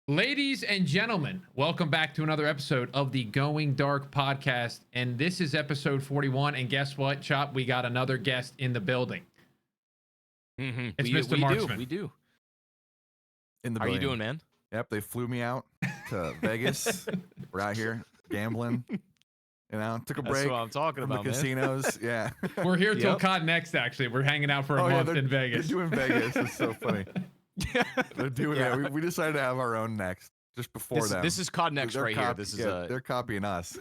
Ladies and gentlemen, welcome back to another episode of the Going Dark podcast. And this is episode 41. And guess what, Chop? We got another guest in the building. It's Mr. Marksman. We do. In the How are you building. doing, man? Yep, they flew me out to Vegas. We're out here gambling. Took a break. That's what I'm talking from about, the man. casinos. Yeah. We're here till Yep. COD Next, actually. We're hanging out for a month in Vegas. They're doing Vegas. It's so funny. They're doing Yeah. it. We decided to have our own next just before them. This is COD Next They're right here. This is they're copying us.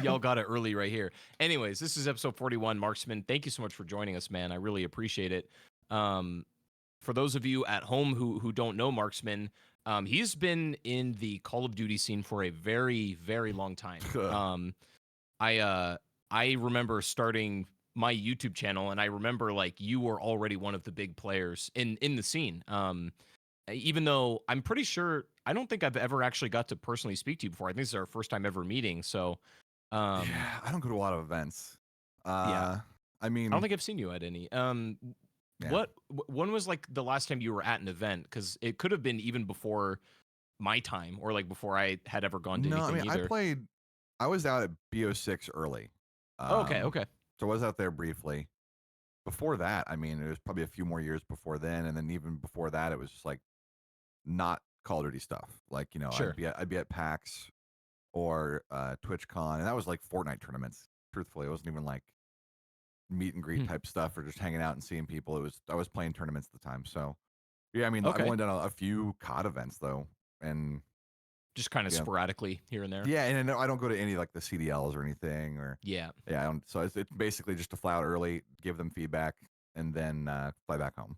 y'all got it early right here. Anyways, this is episode 41. Marksman, thank you so much for joining us, man. I really appreciate it. For those of you at home who don't know Marksman, he's been in the Call of Duty scene for a very, very long time. I remember starting my YouTube channel, and I remember like you were already one of the big players in the scene. Even though I'm pretty sure I don't think I've ever actually got to personally speak to you before. I think this is our first time ever meeting. So, Yeah, I don't go to a lot of events. Yeah. I mean, I don't think I've seen you at any. Yeah. When was like the last time you were at an event? Because it could have been even before my time, or like before I had ever gone to no, I anything mean, either. I was out at BO6 early. Oh, okay. So I was out there briefly. Before that, I mean, it was probably a few more years before then, and then even before that, it was just like not Call of Duty stuff. Like, Sure. I'd be at PAX or TwitchCon, and that was like Fortnite tournaments. Truthfully, it wasn't even like meet and greet type stuff or just hanging out and seeing people. I was playing tournaments at the time. So yeah, I mean, Okay. I've only done a few COD events though, and Just kind of Yeah. sporadically here and there. yeah, and I don't go to any like the CDLs or anything, or Yeah. yeah, I don't. So it's basically just to fly out early, give them feedback, and then fly back home.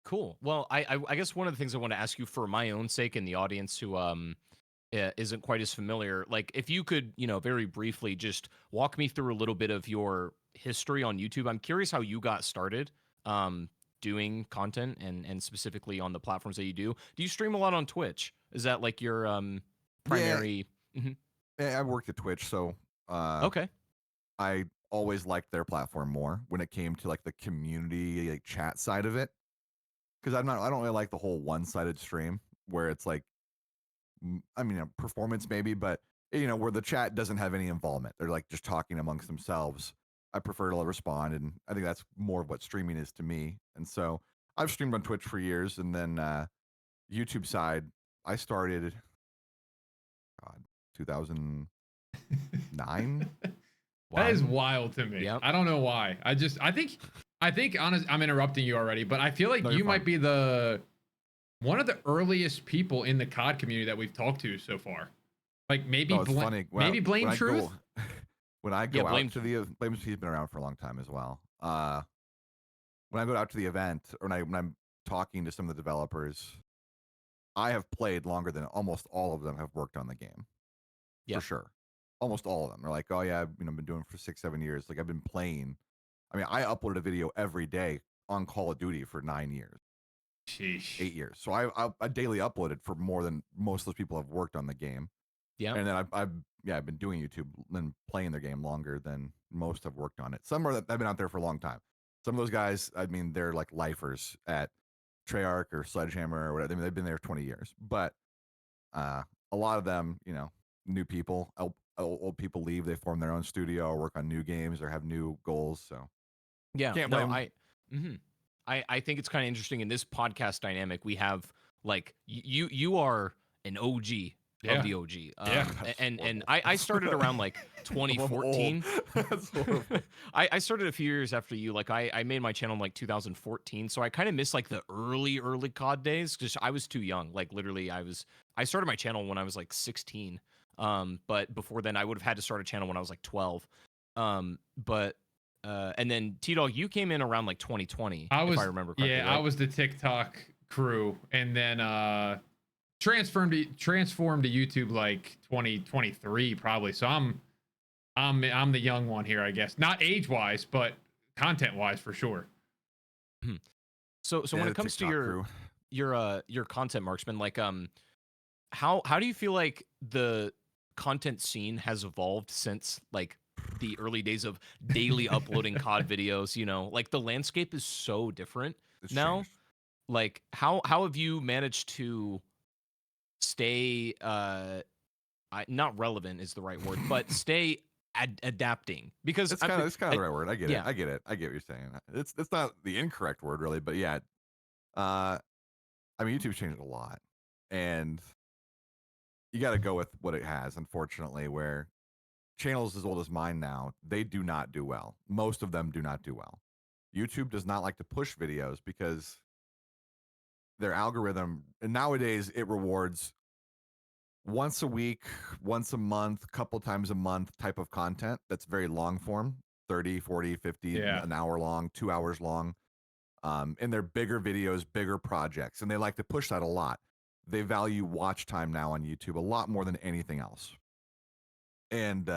Cool. Well, I guess one of the things I want to ask you for my own sake and the audience who isn't quite as familiar, like if you could, very briefly just walk me through a little bit of your history on YouTube. I'm curious how you got started doing content and specifically on the platforms that you do. Do you stream a lot on Twitch? Is that like your primary? Mhm. Yeah, I worked at Twitch, so Okay. I always liked their platform more when it came to like the community like chat side of it. Because I don't really like the whole one-sided stream where it's like, I mean, performance maybe, but where the chat doesn't have any involvement. They're like just talking amongst themselves. I prefer to respond, and I think that's more of what streaming is to me. And so I've streamed on Twitch for years, and then YouTube side, I started, God, 2009. That is wild to me. Yep. I don't know why. I think honest, I'm interrupting you already, but I feel like No, you you're might fine. be one of the earliest people in the COD community that we've talked to so far. Like maybe No, it's funny. maybe Blame Truth. When I Yeah, go Blame out to the Blame, he's been around for a long time as well. When I go out to the event, or when I'm talking to some of the developers, I have played longer than almost all of them have worked on the game. Yep. For sure. Almost all of them. They're like, oh yeah, I've been doing it for 6-7 years. Like I've been playing. I mean, I uploaded a video every day on Call of Duty for 9 years, Sheesh. 8 years. So I daily uploaded for more than most of those people have worked on the game. Yeah. And then I've been doing YouTube and playing their game longer than most have worked on it. Some have been out there for a long time. Some of those guys, I mean, they're like lifers at Treyarch or Sledgehammer or whatever. I mean, they've been there 20 years. But a lot of them, new people, old people leave. They form their own studio or work on new games or have new goals. So Yeah. Can't No, blame I think it's kind of interesting in this podcast dynamic. We have like you are an OG Yeah. of the OG. Yeah. And I started around like 2014. That's horrible. I started a few years after you. Like I made my channel in like 2014, so I kind of missed like the early COD days because I was too young. Like literally, I started my channel when I was like 16. But before then, I would have had to start a channel when I was like 12. And then T-Dog, you came in around like 2020, if I remember correctly. Yeah, right? I was the TikTok crew, and then transformed to YouTube like 2023 probably. So I'm the young one here, I guess. Not age wise, but content wise for sure. So when it comes to your content, Marksman, like how do you feel like the content scene has evolved since like the early days of daily uploading COD videos? Like the landscape is so different It's now. changed. Like how have you managed to stay not relevant is the right word, but stay adapting because It's kind of the right word. I get yeah. it. I get it. I get what you're saying. It's not the incorrect word really, but yeah. I mean, YouTube's changed a lot, and you got to go with what it has. Unfortunately, where channels as old as mine now, they do not do well. Most of them do not do well. YouTube does not like to push videos because their algorithm, and nowadays it rewards once a week, once a month, couple times a month type of content that's very long form, 30, 40, 50, Yeah. an hour long, 2 hours long. And they're bigger videos, bigger projects, and they like to push that a lot. They value watch time now on YouTube a lot more than anything else. And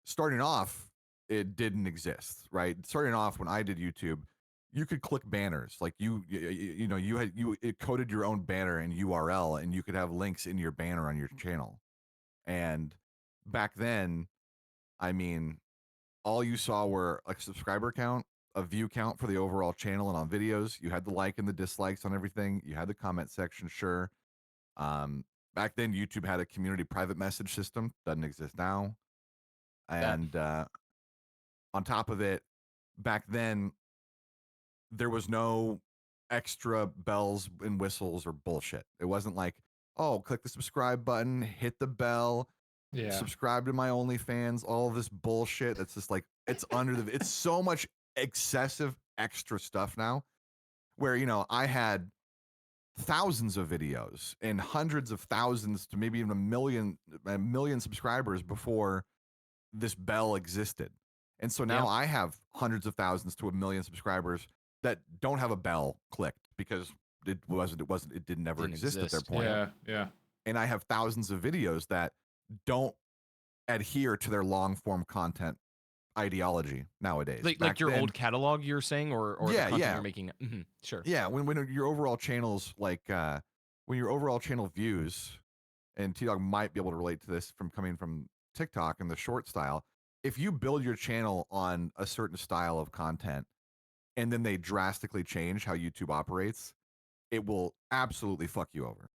starting off, it didn't exist, right? Starting off when I did YouTube, you could click banners, like you know, it coded your own banner and URL, and you could have links in your banner on your channel. And back then, I mean, all you saw were a subscriber count, a view count for the overall channel and on videos. You had the like and the dislikes on everything. You had the comment section, sure. Back then, YouTube had a community private message system, doesn't exist now. And on top of it, back then, there was no extra bells and whistles or bullshit. It wasn't like, oh, click the subscribe button, hit the bell, Yeah. subscribe to my OnlyFans, all of this bullshit. That's just like, it's it's so much excessive extra stuff now where, you know, I had thousands of videos and hundreds of thousands to maybe even a million subscribers before this bell existed. And so now Yeah. I have hundreds of thousands to a million subscribers that don't have a bell clicked because it didn't ever Didn't exist at their exist. point. Yeah. Yeah. And I have thousands of videos that don't adhere to their long form content ideology nowadays. Like your old catalog, you're saying, or the Yeah, content yeah. you're making. Sure. Yeah, when your overall channels like when your overall channel views, and T Dog might be able to relate to this from coming from TikTok and the short style. If you build your channel on a certain style of content and then they drastically change how YouTube operates, it will absolutely fuck you over.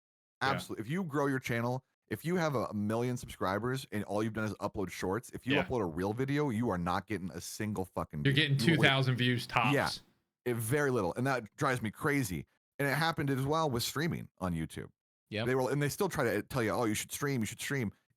Yeah. Absolutely. If you grow your channel, if you have a million subscribers and all you've done is upload shorts, if you Yeah. upload a real video, you are not getting a single fucking You're view. getting You will wait- 2,000 views tops. Yeah. Very little. And that drives me crazy. And it happened as well with streaming on YouTube. Yeah. They still try to tell you, oh, you should stream.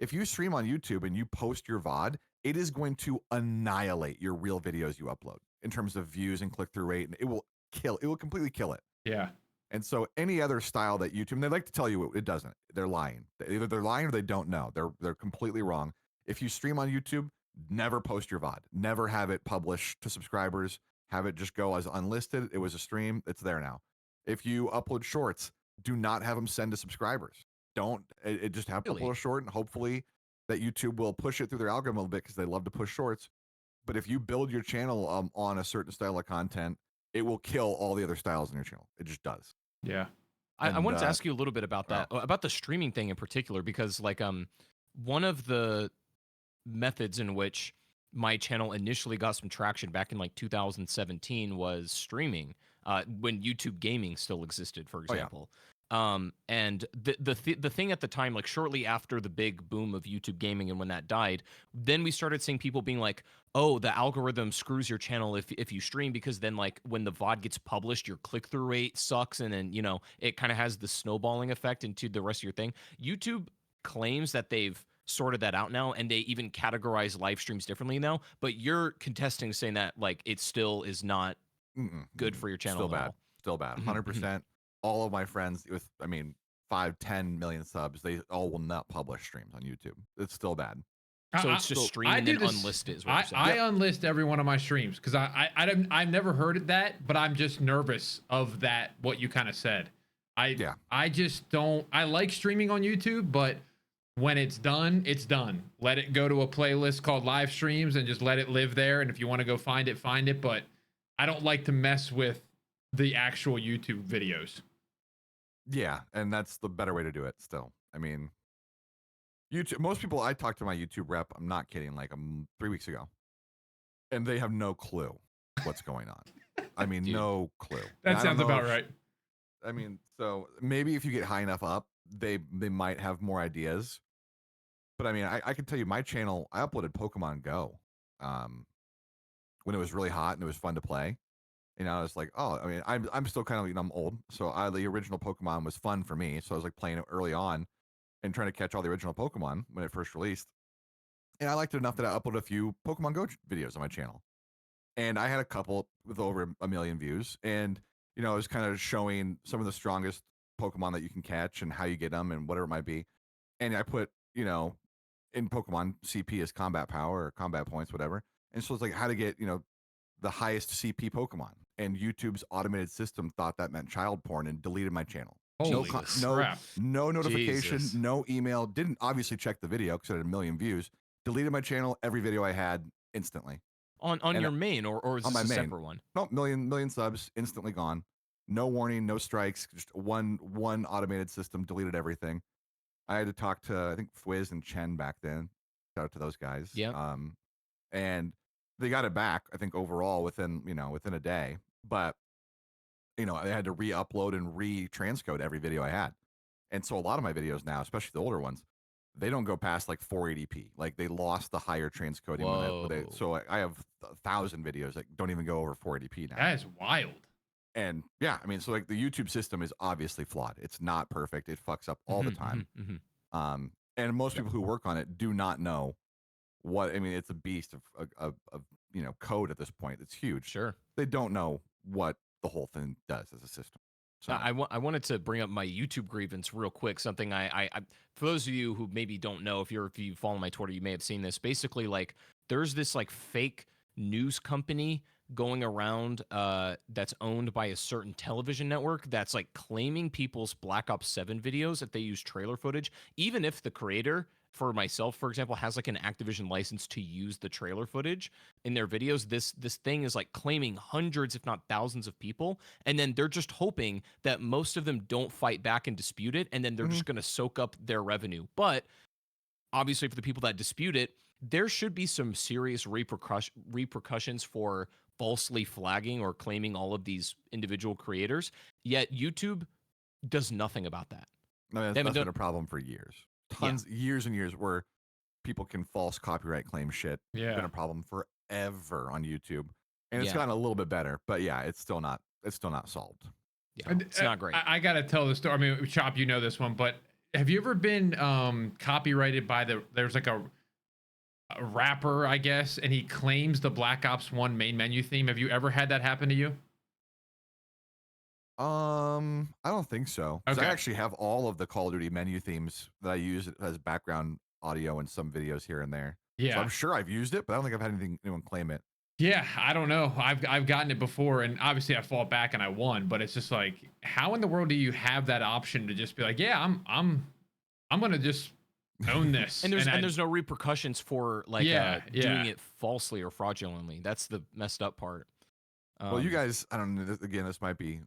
If you stream on YouTube and you post your VOD, it is going to annihilate your real videos you upload in terms of views and click-through rate. And it will completely kill it. Yeah. And so any other style that YouTube, and they like to tell you it doesn't. They're lying. Either they're lying or they don't know. They're completely wrong. If you stream on YouTube, never post your VOD. Never have it published to subscribers. Have it just go as unlisted. It was a stream. It's there now. If you upload shorts, do not have them send to subscribers. Don't it just have to Really? upload a short, and hopefully that YouTube will push it through their algorithm a little bit because they love to push shorts. But if you build your channel on a certain style of content, it will kill all the other styles in your channel. It just does. Yeah. I wanted to ask you a little bit about that, about the streaming thing in particular, because like one of the methods in which my channel initially got some traction back in like 2017 was streaming, when YouTube gaming still existed, for example. And the thing at the time, like shortly after the big boom of YouTube gaming and when that died, then we started seeing people being like, oh, the algorithm screws your channel if you stream, because then like when the VOD gets published, your click-through rate sucks, and then, you know, it kind of has the snowballing effect into the rest of your thing. YouTube claims that they've sorted that out now, and they even categorize live streams differently now, but you're contesting, saying that like it still is not good for your channel at all. Still bad. Mhm, 100%. All of my friends with, 5, 10 million subs, they all will not publish streams on YouTube. It's still bad. So it's just stream and then unlist it, is what you're saying. I unlist every one of my streams because I've never heard of that, but I'm just nervous of that, what you kind of said. I just don't. I like streaming on YouTube, but when it's done, it's done. Let it go to a playlist called live streams and just let it live there. And if you want to go find it, find it. But I don't like to mess with the actual YouTube videos. Yeah, and that's the better way to do it still. I mean, YouTube, most people, I talked to my YouTube rep, I'm not kidding, like 3 weeks ago, and they have no clue what's going on. I mean, Dude. no clue. That sounds about right. I mean, so maybe if you get high enough up, they might have more ideas. But I mean, I can tell you, my channel, I uploaded Pokemon Go, um, when it was really hot and it was fun to play. You know, I was like, oh, I mean, I'm still kind of, you know, I'm old, so the original Pokemon was fun for me. So I was like playing it early on and trying to catch all the original Pokemon when it first released. And I liked it enough that I uploaded a few Pokemon Go videos on my channel. And I had a couple with over a million views. And, you know, I was kind of showing some of the strongest Pokemon that you can catch and how you get them and whatever it might be. And I put, you know, in Pokemon, CP is combat power or combat points, whatever. And so it's like how to get, you know, the highest CP Pokemon. And YouTube's automated system thought that meant child porn and deleted my channel. Holy No, crap. no notification, Jesus. no email. Didn't obviously check the video because it had a million views. Deleted my channel, every video I had instantly. On And your main, or is on this my a main. separate one? No, million subs, instantly gone. No warning, no strikes, just one automated system, deleted everything. I had to talk to, I think, Fwiz and Chen back then. Shout out to those guys. Yeah. And they got it back, I think, overall within a day. But, you know, I had to re-upload and re-transcode every video I had. And so a lot of my videos now, especially the older ones, they don't go past like 480p. Like they lost the higher transcoding. Whoa. So I have 1,000 videos that don't even go over 480p now. That is wild. And yeah, I mean, so like the YouTube system is obviously flawed. It's not perfect. It fucks up all the time. And most people who work on it do not know what, I mean, it's a beast of you know, code at this point. It's huge. Sure. They don't know what the whole thing does as a system. So I wanted to bring up my YouTube grievance real quick. Something I for those of you who maybe don't know, if you follow my Twitter, you may have seen this. Basically, like there's this like fake news company going around that's owned by a certain television network that's like claiming people's Black Ops 7 videos if they use trailer footage, even if the creator, for myself, for example, has like an Activision license to use the trailer footage in their videos. This thing is like claiming hundreds, if not thousands of people. And then they're just hoping that most of them don't fight back and dispute it. And then they're just going to soak up their revenue. But obviously for the people that dispute it, there should be some serious repercussions for falsely flagging or claiming all of these individual creators. Yet YouTube does nothing about that. no, that's been a problem for years. Years and years where people can false copyright claim shit. Yeah. It's been a problem forever on YouTube. And it's Yeah. gotten a little bit better, but yeah, it's still not solved. Yeah, it's not great. I gotta tell the story. I mean, Chop, you know this one, but have you ever been copyrighted by there's like a rapper, I guess, and he claims the Black Ops 1 main menu theme? Have you ever had that happen to you? I don't think so. 'Cause Okay. I actually have all of the Call of Duty menu themes that I use as background audio in some videos here and there. Yeah. So I'm sure I've used it, but I don't think I've had anyone claim it. Yeah, I don't know. I've gotten it before, and obviously I fought back and I won. But it's just like, how in the world do you have that option to just be like, yeah, I'm gonna just own this, and there's no repercussions for like Yeah. doing it falsely or fraudulently. That's the messed up part. Well, you guys, I don't know. Again, this might be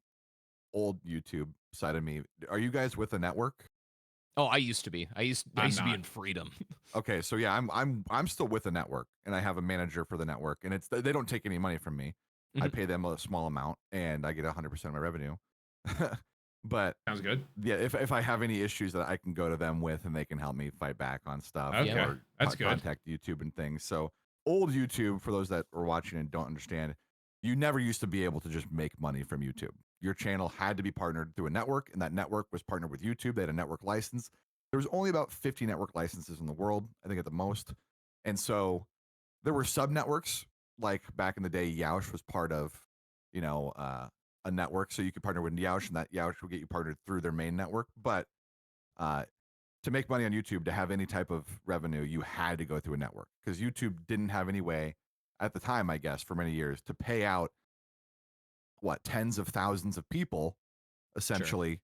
old YouTube side of me. Are you guys with a network? Oh, I used to be. I used I'm to be not. in Freedom. Okay, so yeah, I'm still with a network, and I have a manager for the network, and they don't take any money from me. I Mhm. pay them a small amount, and I get 100% of my revenue. But Sounds good. yeah, if I have any issues that I can go to them with, and they can help me fight back on stuff, Okay, or that's good. contact YouTube and things. So old YouTube, for those that are watching and don't understand, you never used to be able to just make money from YouTube. Your channel had to be partnered through a network, and that network was partnered with YouTube. They had a network license. There was only about 50 network licenses in the world, I think, at the most. And so there were sub networks, like back in the day, Yoush was part of, you know, a network. So you could partner with Yoush, and that Yoush would get you partnered through their main network. But to make money on YouTube, to have any type of revenue, you had to go through a network, because YouTube didn't have any way at the time, I guess, for many years to pay out tens of thousands of people, essentially.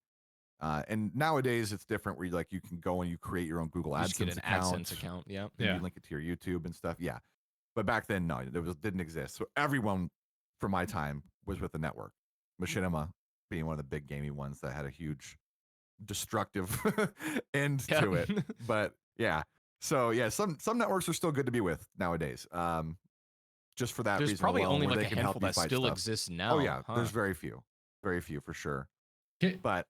And nowadays it's different, where you can go and you create your own Google Just get AdSense an account. AdSense account. Yeah. And Yeah. you link it to your YouTube and stuff. Yeah. But back then, no, didn't exist. So everyone from my time was with the network. Machinima being one of the big gamey ones that had a huge destructive end to it. But yeah. So yeah, some networks are still good to be with nowadays. Just for that There's reason probably alone, only where like they a can help handful you that fight still stuff. exists now. Oh yeah, huh? there's very few for sure. Okay. But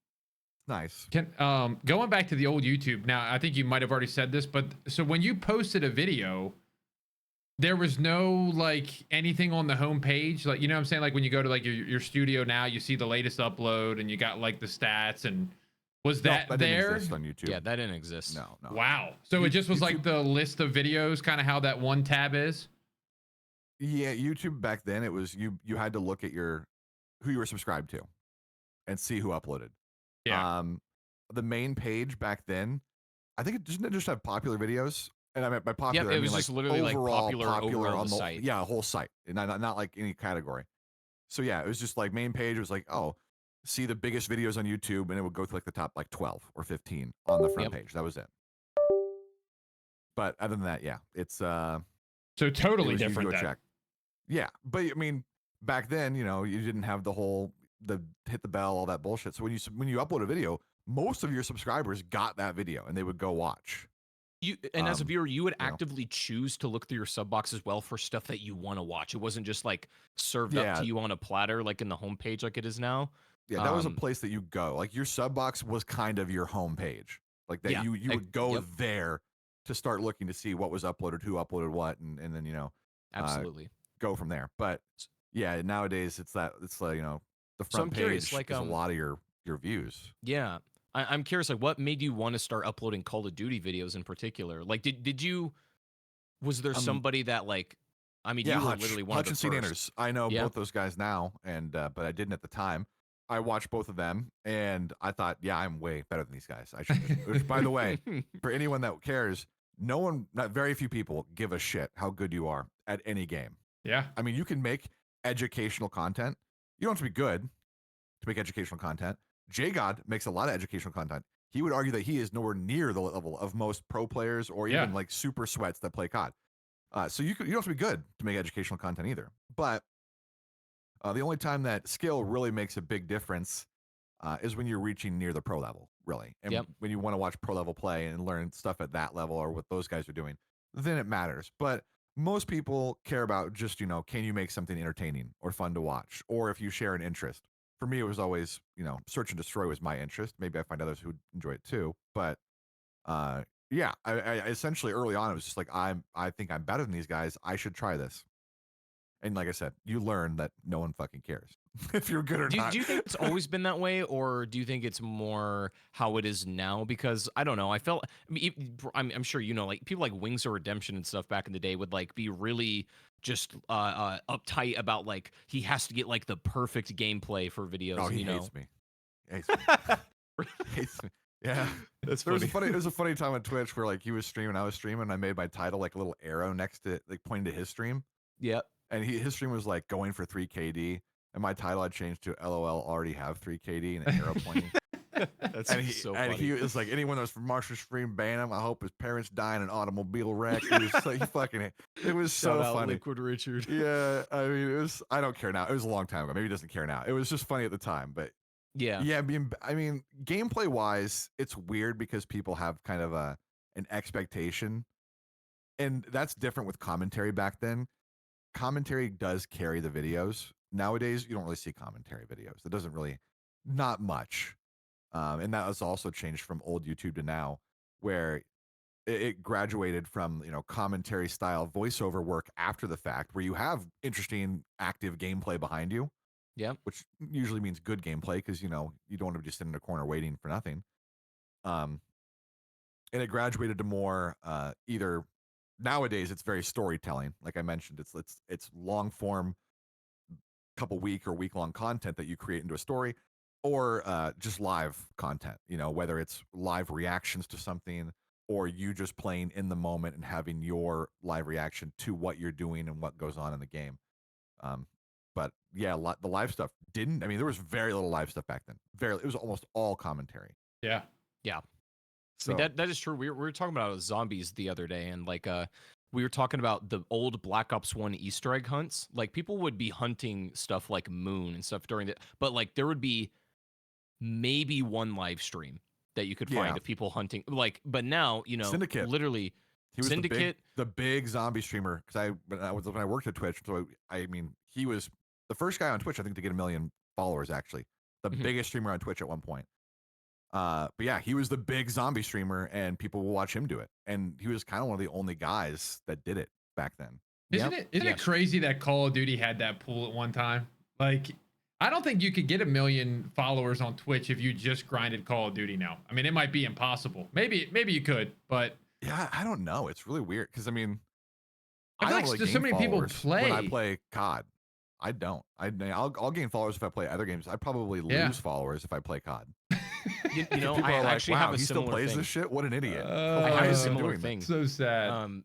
Nice. Can going back to the old YouTube. Now, I think you might have already said this, but so when you posted a video, there was no like anything on the homepage, like you know what I'm saying, like when you go to like your studio now, you see the latest upload and you got like the stats, and was No, that that didn't there? exist on YouTube. Yeah, that didn't exist. No, no. Wow. So it just was like YouTube- the list of videos, kind of how that one tab is. Yeah, YouTube back then it was you had to look at who you were subscribed to and see who uploaded. Yeah. The main page back then, I think it didn't just have popular videos. And I meant by popular, Yep, it I was mean just like literally like overall popular on on the site. yeah, whole site, and not like any category. So yeah, it was just like main page was like, oh, see the biggest videos on YouTube, and it would go through like the top like 12 or 15 on the front page. That was it. But other than that, yeah, it's So it totally was you different go then. check. Yeah, but I mean, back then, you know, you didn't have the hit the bell, all that bullshit. So when you upload a video, most of your subscribers got that video and they would go watch. As a viewer, you would you know. actively choose to look through your sub box as well for stuff that you want to watch. It wasn't just like served up Yeah. to you on a platter like in the homepage like it is now. Yeah, that was a place that you go. Like your sub box was kind of your homepage. Like that Yeah, you would go yep. there to start looking to see what was uploaded, who uploaded what, and then you know Absolutely. go from there. But yeah, nowadays it's like you know the So I'm front curious, page like, is a lot of your views. Yeah. I'm curious, like, what made you want to start uploading Call of Duty videos in particular? Like, did you, was there somebody that, like, I mean, Yeah, you were literally one Hutch of the and first. Anders. I know Yeah. both those guys now, and but I didn't at the time. I watched both of them, and I thought, yeah, I'm way better than these guys. I should. Which, by the way, for anyone that cares, not very few people give a shit how good you are at any game. Yeah. I mean, you can make educational content. You don't have to be good to make educational content. JGod makes a lot of educational content. He would argue that he is nowhere near the level of most pro players or even like super sweats that play COD. So you don't have to be good to make educational content either. But the only time that skill really makes a big difference is when you're reaching near the pro level, really. And when you want to watch pro level play and learn stuff at that level or what those guys are doing, then it matters. But most people care about just, you know, can you make something entertaining or fun to watch? Or if you share an interest. For me, it was always, you know, search and destroy was my interest. Maybe I find others who enjoy it too. But yeah, I essentially early on, it was just like, I think I'm better than these guys. I should try this. And like I said, you learn that no one fucking cares if you're good or not. Do you think it's always been that way, or do you think it's more how it is now? Because I don't know. I felt, I mean, I'm sure you know, like people like Wings of Redemption and stuff back in the day would like be really just uptight about like he has to get like the perfect gameplay for videos. Oh, he you know? hates me. Hates me. Hates me. Yeah, That's there funny. was a funny time on Twitch where like he was streaming, I was streaming, and I made my title like a little arrow next to like pointing to his stream. Yep. And his stream was like going for 3 KD, and my title I changed to LOL already have 3 KD and an arrow pointing. That's and so funny. he was like, anyone that's from Marksman stream, ban him. I hope his parents die in an automobile wreck. It was like fucking. It was Shout so out funny. Liquid Richard. Yeah, I mean, it was. I don't care now. It was a long time ago. Maybe he doesn't care now. It was just funny at the time, but Yeah. yeah. I mean, gameplay wise, it's weird because people have kind of an expectation, and that's different with commentary back then. Commentary does carry the videos. Nowadays, you don't really see commentary videos. It doesn't really, not much. And that has also changed from old YouTube to now, where it graduated from, you know, commentary style voiceover work after the fact, where you have interesting active gameplay behind you. Yeah. Which usually means good gameplay because, you know, you don't want to just sit in a corner waiting for nothing. And it graduated to more either nowadays it's very storytelling. Like I mentioned, it's long form, couple week or week long content that you create into a story, or just live content. You know, whether it's live reactions to something or you just playing in the moment and having your live reaction to what you're doing and what goes on in the game. But yeah, the live stuff didn't. I mean, there was very little live stuff back then. It was almost all commentary. Yeah. Yeah. So I mean, that is true. We were talking about zombies the other day, and like we were talking about the old Black Ops 1 Easter egg hunts. Like people would be hunting stuff like Moon and stuff during the, but like there would be maybe one live stream that you could find of people hunting. Like, but now, you know, Syndicate. Literally he was Syndicate. the big zombie streamer. Because when I worked at Twitch, so I mean, he was the first guy on Twitch, I think, to get 1 million followers. Actually, the biggest streamer on Twitch at one point. But yeah, he was the big zombie streamer, and people will watch him do it. And he was kind of one of the only guys that did it back then. Isn't it crazy that Call of Duty had that pool at one time? Like, I don't think you could get 1 million followers on Twitch if you just grinded Call of Duty now. I mean, it might be impossible. Maybe you could, but yeah, I don't know. It's really weird because I mean, I feel like don't really so many people play. when I play COD. I don't. I'll gain followers if I play other games. I probably lose followers if I play COD. You know, People I are like, actually wow, have a he still similar plays thing. this shit. What an idiot! I have a similar doing thing. So sad.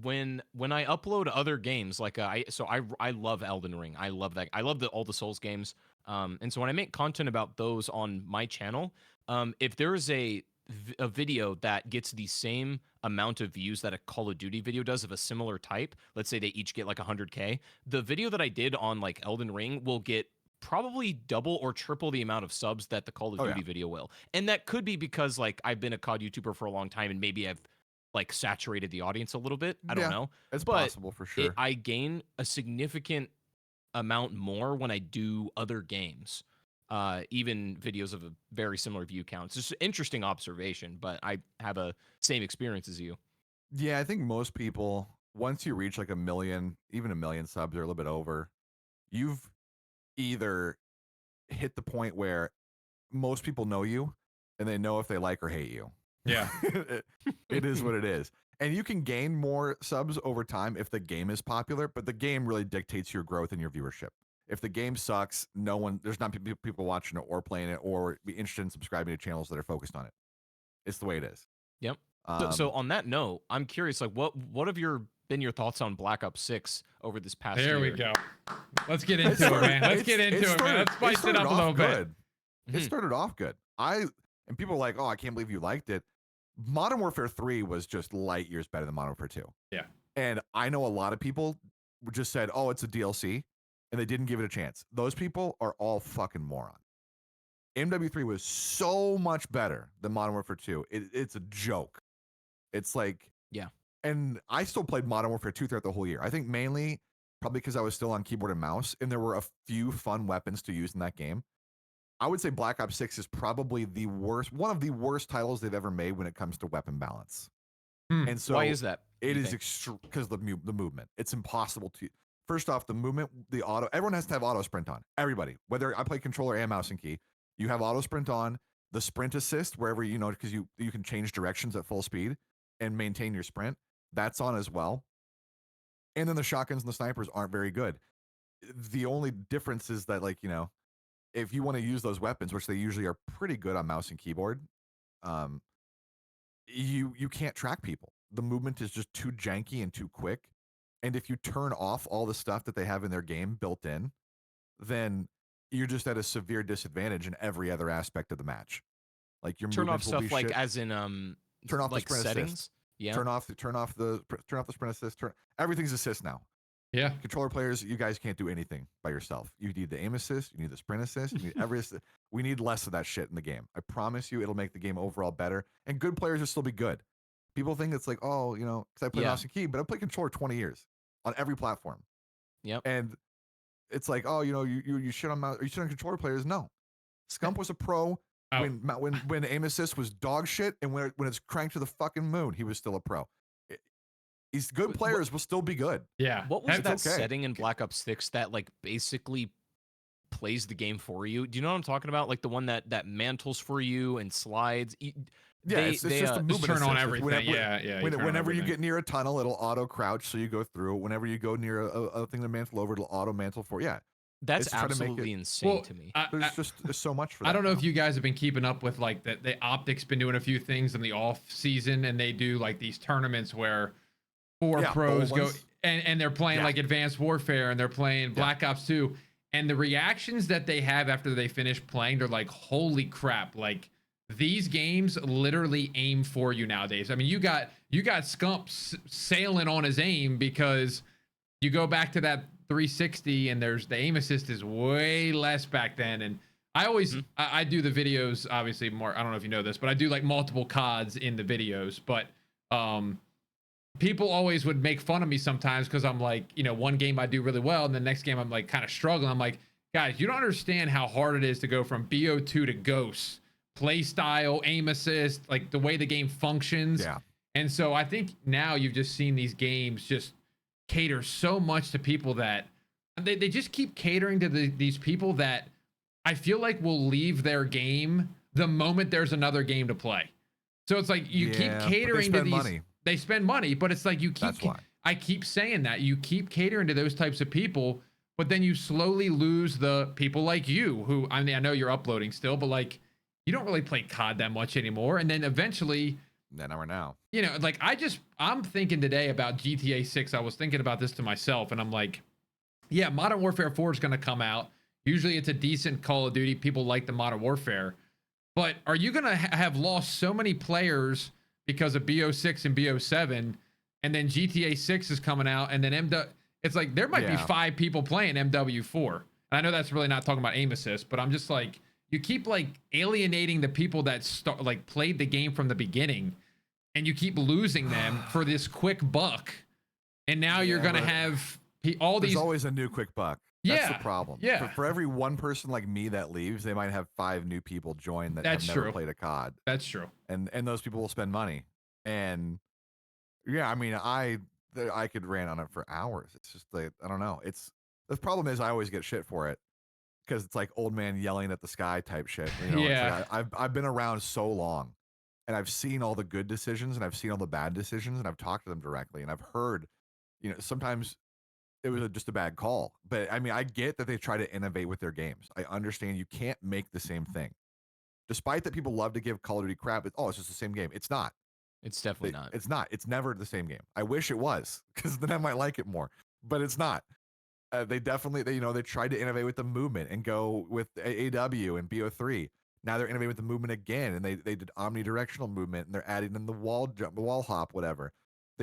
When I upload other games, like I love Elden Ring. I love that. I love all the Souls games. And so when I make content about those on my channel, if there is a video that gets the same amount of views that a Call of Duty video does of a similar type, let's say they each get like 100K, the video that I did on like Elden Ring will get probably double or triple the amount of subs that the Call of Duty video will. And that could be because like I've been a COD YouTuber for a long time and maybe I've like saturated the audience a little bit. I don't know. It's possible for sure. I gain a significant amount more when I do other games. Even videos of a very similar view count. It's just an interesting observation, but I have a same experience as you. Yeah, I think most people, once you reach like 1 million, even 1 million subs or a little bit over, you've either hit the point where most people know you and they know if they like or hate you. Yeah. It is what it is. And you can gain more subs over time if the game is popular, but the game really dictates your growth and your viewership. If the game sucks, there's not people watching it or playing it or be interested in subscribing to channels that are focused on it. It's the way it is. Yep. So on that note, I'm curious, like what have been your thoughts on Black Ops 6 over this past year? There we go. Let's get into it, man. Let's get into it, man. Let's spice it up a little bit. It started off good. And people are like, oh, I can't believe you liked it. Modern Warfare 3 was just light years better than Modern Warfare 2. Yeah. And I know a lot of people just said, oh, it's a DLC, and they didn't give it a chance. Those people are all fucking morons. MW3 was so much better than Modern Warfare 2. It's a joke. It's like, yeah. And I still played Modern Warfare 2 throughout the whole year. I think mainly probably because I was still on keyboard and mouse, and there were a few fun weapons to use in that game. I would say Black Ops 6 is probably one of the worst titles they've ever made when it comes to weapon balance. And so why is that? It is because the movement. It's impossible to. First off, the movement, the auto. Everyone has to have auto sprint on. Everybody, whether I play controller and mouse and key, you have auto sprint on. The sprint assist, wherever because you can change directions at full speed and maintain your sprint. That's on as well. And then the shotguns and the snipers aren't very good. The only difference is that if you want to use those weapons, which they usually are pretty good on mouse and keyboard, you can't track people. The movement is just too janky and too quick. And if you turn off all the stuff that they have in their game built in, then you're just at a severe disadvantage in every other aspect of the match. Like your turn off movements will stuff be like shit. as in turn off like the sprint settings. Assist. Yeah. Turn off the sprint assist. Everything's assist now. Yeah. Controller players, you guys can't do anything by yourself. You need the aim assist, you need the sprint assist, you need every assist. We need less of that shit in the game. I promise you it'll make the game overall better. And good players will still be good. People think it's like, oh, because I play mouse and key, but I played controller 20 years on every platform. Yep. And it's like, oh, you shit on mouse, you shit on controller players. No. Scump was a pro when aim assist was dog shit, and when it's cranked to the fucking moon, he was still a pro. These good players will still be good. Yeah. What was that setting in Black Ops 6 that like basically plays the game for you? Do you know what I'm talking about? Like the one that mantles for you and slides. It's just a movement turn on assist. everything. Whenever you get near a tunnel, it'll auto crouch, so you go through. Whenever you go near a thing to mantle over, it'll auto mantle for. Yeah, that's absolutely insane to me. There's so much for that. I don't know if you guys have been keeping up with like the Optic's been doing a few things in the off season, and they do like these tournaments where 4 pros go and they're playing like Advanced Warfare and they're playing Black Ops 2, and the reactions that they have after they finish playing, they're like, holy crap, like these games literally aim for you nowadays. I mean, you got Scump sailing on his aim because you go back to that 360 and there's the aim assist is way less back then. And I always I do the videos obviously more, I don't know if you know this, but I do like multiple CODs in the videos, but people always would make fun of me sometimes because I'm like, one game I do really well and the next game I'm like kind of struggling. I'm like, guys, you don't understand how hard it is to go from BO2 to Ghost play style, aim assist, like the way the game functions. Yeah. And so I think now you've just seen these games just cater so much to people that they just keep catering to these people that I feel like will leave their game the moment there's another game to play. So it's like you keep catering to these. Money. They spend money, but it's like you keep. That's why. I keep saying that you keep catering to those types of people, but then you slowly lose the people like you who, I mean, I know you're uploading still, but like you don't really play COD that much anymore. And then eventually, now. you know, like I'm thinking today about GTA 6. I was thinking about this to myself, and I'm like, yeah, Modern Warfare 4 is going to come out. Usually it's a decent Call of Duty. People like the Modern Warfare. But are you going to have lost so many players because of BO6 and BO7, and then GTA 6 is coming out, and then it's like there might be 5 people playing MW4. And I know that's really not talking about aim assist, but I'm just like, you keep like alienating the people that played the game from the beginning, and you keep losing them for this quick buck. And now you're going to have all these. There's always a new quick buck. That's the problem. Yeah. For every one person like me that leaves, they might have 5 new people join that have never played a COD. That's true. And those people will spend money. And yeah, I mean, I could rant on it for hours. It's just like, I don't know. The problem is I always get shit for it because it's like old man yelling at the sky type shit. You know, yeah. It's like I've been around so long, and I've seen all the good decisions and I've seen all the bad decisions, and I've talked to them directly, and I've heard, you know, sometimes it was just a bad call. But I mean, I get that they try to innovate with their games. I understand you can't make the same thing. Despite that people love to give Call of Duty crap, it's just the same game. It's not. It's definitely not. It's not. It's never the same game. I wish it was, because then I might like it more. But it's not. They definitely, they tried to innovate with the movement and go with AW and BO3. Now they're innovating with the movement again, and they did omnidirectional movement, and they're adding in the wall jump, the wall hop, whatever.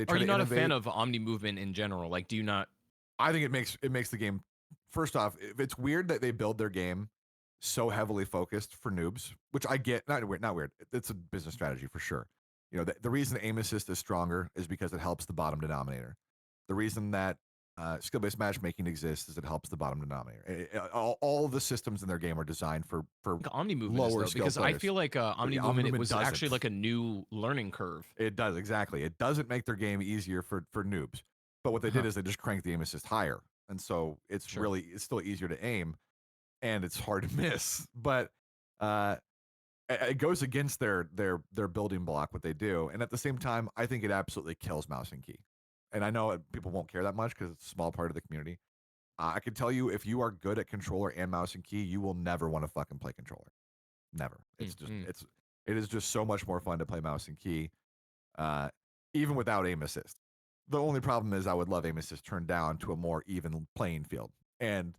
Are you not a fan of omni movement in general? Like, do you not? I think it makes the game. First off, it's weird that they build their game so heavily focused for noobs, which I get. Not weird. It's a business strategy for sure. You know, the reason aim assist is stronger is because it helps the bottom denominator. The reason that skill-based matchmaking exists is it helps the bottom denominator. All of the systems in their game are designed for omni movement lower though, because players. I feel like omni movement it was actually like a new learning curve. It does, exactly. It doesn't make their game easier for noobs. But what they did is they just cranked the aim assist higher, and so it's still easier to aim, and it's hard to miss. But it goes against their building block, what they do, and at the same time, I think it absolutely kills mouse and key. And I know people won't care that much because it's a small part of the community. I can tell you, if you are good at controller and mouse and key, you will never want to fucking play controller. Never. It's just it is just so much more fun to play mouse and key, even without aim assist. The only problem is I would love aim assist turned down to a more even playing field. And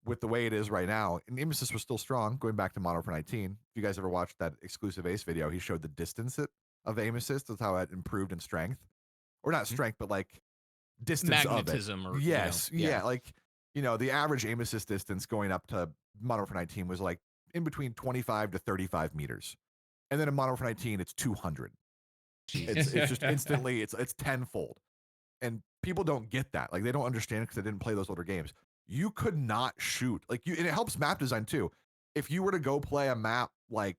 with the way it is right now, and aim assist was still strong, going back to Modern Warfare 19. If you guys ever watched that exclusive Ace video, he showed the distance of aim assist. That's how it improved in strength. Or not strength, but like distance magnetism of it. Yes. Like, the average aim assist distance going up to Modern Warfare 19 was like in between 25 to 35 meters. And then in Modern Warfare 19, it's 200. It's just instantly, it's tenfold. And people don't get that. Like, they don't understand it because they didn't play those older games. You could not shoot. Like, and it helps map design too. If you were to go play a map like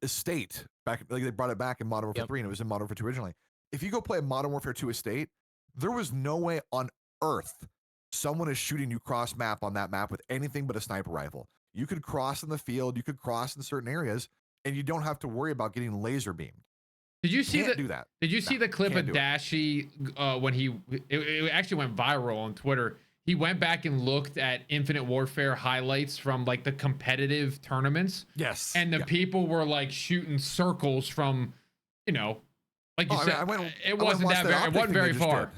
Estate, back, like they brought it back in Modern Warfare 3, and it was in Modern Warfare 2 originally. If you go play Modern Warfare 2 Estate, there was no way on earth someone is shooting you cross map on that map with anything but a sniper rifle. You could cross in the field, you could cross in certain areas, and you don't have to worry about getting laser beamed. Did you see do that? Did you see the clip of Dashy when it actually went viral on Twitter? He went back and looked at Infinite Warfare highlights from like the competitive tournaments. Yes. And the people were like shooting circles from, like you said, it wasn't very far.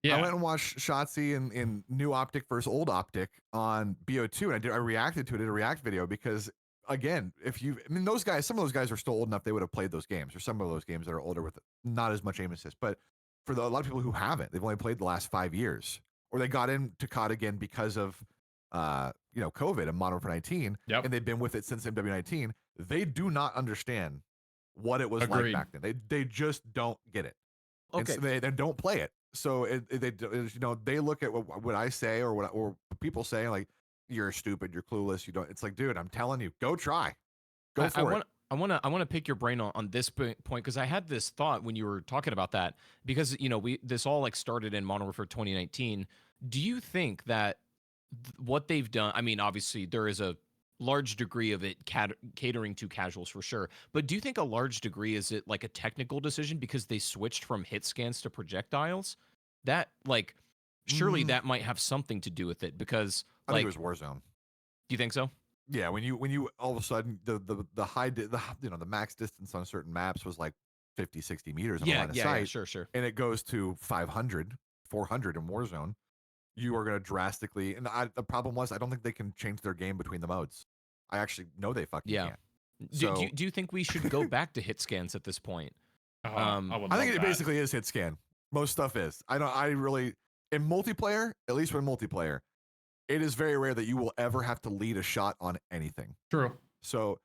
Yeah. I went and watched Shotzi in new optic versus old optic on BO2, and I reacted to it in a react video because, again, those guys, some of those guys are still old enough they would have played those games, or some of those games that are older with not as much aim assist. But for a lot of people who haven't, they've only played the last 5 years, or they got into COD again because of COVID and Modern Warfare 19, and they've been with it since MW19. They do not understand what it was like back then. They just don't get it. Okay, and so they don't play it. So they look at what I say or people say, like, you're stupid, you're clueless, you don't. It's like, dude, I'm telling you, go try, go for it. I wanna pick your brain on this point because I had this thought when you were talking about that because this all like started in Modern Warfare 2019. Do you think that what they've done? I mean, obviously there is a large degree of it catering to casuals for sure, but do you think a large degree is it like a technical decision because they switched from hit scans to projectiles? That like surely Mm, that might have something to do with it because I think it like, was Warzone. do you think so? Yeah, when you all of a sudden the max distance on certain maps was like 50, 60 meters on a Yeah, line of yeah, yeah, sight, sure, sure. and it goes to 500, 400 in Warzone. You are going to drastically, and the problem was I don't think they can change their game between the modes. I actually know they fucking Yeah. can't. Do So do you think we should go back to hit scans at this point? I would I love think it that. basically is hit scan. Most stuff is. I really in multiplayer, at least when multiplayer, it is very rare that you will ever have to lead a shot on anything. True. So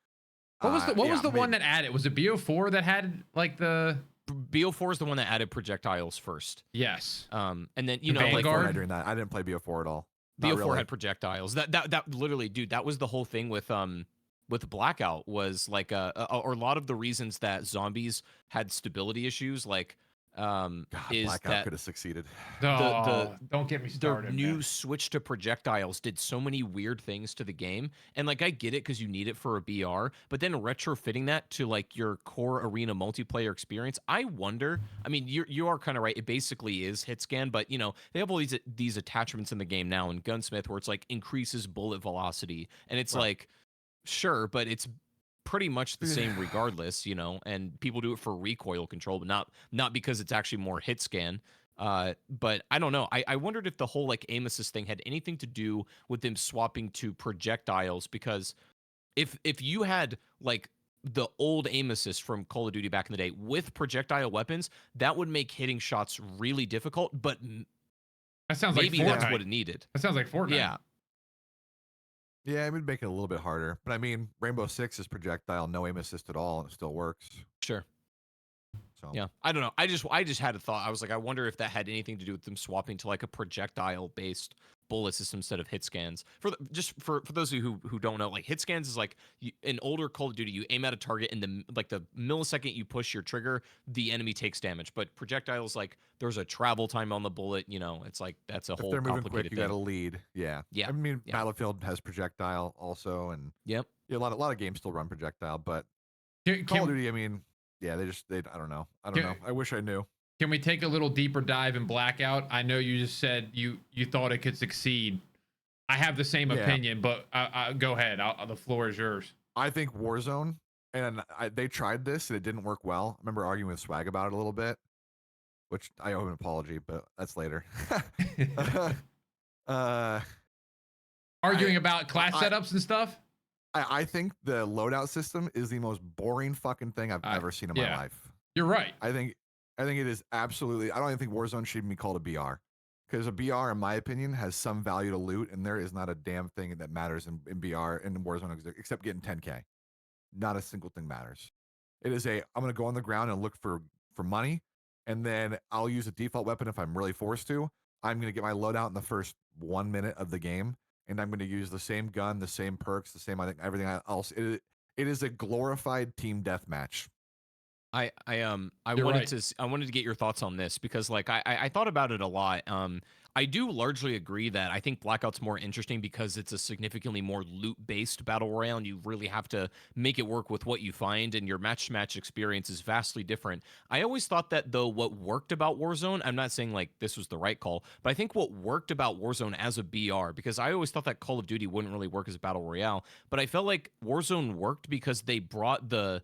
What was yeah, the one maybe. that added? Was it BO4 that had like the BO4 is the one that added projectiles first. yes. And then The I played Vanguard? Fortnite during that. I didn't play BO4 at all. Not BO4 really. had projectiles. That literally, dude, that was the whole thing with Blackout was like or a lot of the reasons that zombies had stability issues like God, is Blackout that could have succeeded. Oh, don't get me the started, new man. switch to projectiles did so many weird things to the game. And like I get it because you need it for a BR, but then retrofitting that to like your core arena multiplayer experience, I wonder. I mean, you are kind of right. It basically is hit scan, but they have all these attachments in the game now in Gunsmith where it's like increases bullet velocity, and it's Right. like sure, but it's pretty much the same regardless, and people do it for recoil control, but not because it's actually more hit scan. But I don't know. I wondered if the whole like aim assist thing had anything to do with them swapping to projectiles because if you had like the old aim assist from Call of Duty back in the day with projectile weapons, that would make hitting shots really difficult, but That sounds like maybe that's Fortnite. what it needed. That sounds like Fortnite. Yeah. Yeah, it would make it a little bit harder. But I mean, Rainbow Six is projectile, no aim assist at all, and it still works. Sure. So Yeah, I don't know. I just had a thought. I was like, I wonder if that had anything to do with them swapping to like a projectile based bullet system instead of hit scans. Just for those of you who don't know, like hit scans is like in older Call of Duty, you aim at a target and the millisecond you push your trigger, the enemy takes damage. But projectiles like there's a travel time on the bullet. It's like that's a if whole they're moving quick, complicated you thing. got to lead. Yeah. Yeah. I mean, Yeah. Battlefield has projectile also, and Yep. yeah, a lot of games still run projectile. But Can, Call of can, Duty, I mean, yeah, they I don't know. can, I wish I knew. can we take a little deeper dive in Blackout? I know you just said you thought it could succeed. I have the same Yeah. opinion, but go ahead. The floor is yours. I think Warzone, and they tried this and it didn't work well. I remember arguing with Swag about it a little bit, which I owe him an apology, but that's later. uh, Arguing about class I- setups and stuff. I think the loadout system is the most boring fucking thing I've ever seen in my yeah. life. You're right. I think it is absolutely. I don't even think Warzone should even be called a BR, because a BR, in my opinion, has some value to loot, and there is not a damn thing that matters in BR and in Warzone except getting 10K. Not a single thing matters. It is I'm gonna go on the ground and look for money, and then I'll use a default weapon if I'm really forced to. I'm gonna get my loadout in the first 1 minute of the game, and I'm gonna use the same gun, the same perks, the same everything else. It is a glorified team deathmatch. I You're wanted right. I wanted to get your thoughts on this because like I thought about it a lot. I do largely agree that I think Blackout's more interesting because it's a significantly more loot-based battle royale, and you really have to make it work with what you find, and your match-to-match experience is vastly different. I always thought that though what worked about Warzone, I'm not saying like this was the right call, but I think what worked about Warzone as a BR, because I always thought that Call of Duty wouldn't really work as a battle royale, but I felt like Warzone worked because they brought the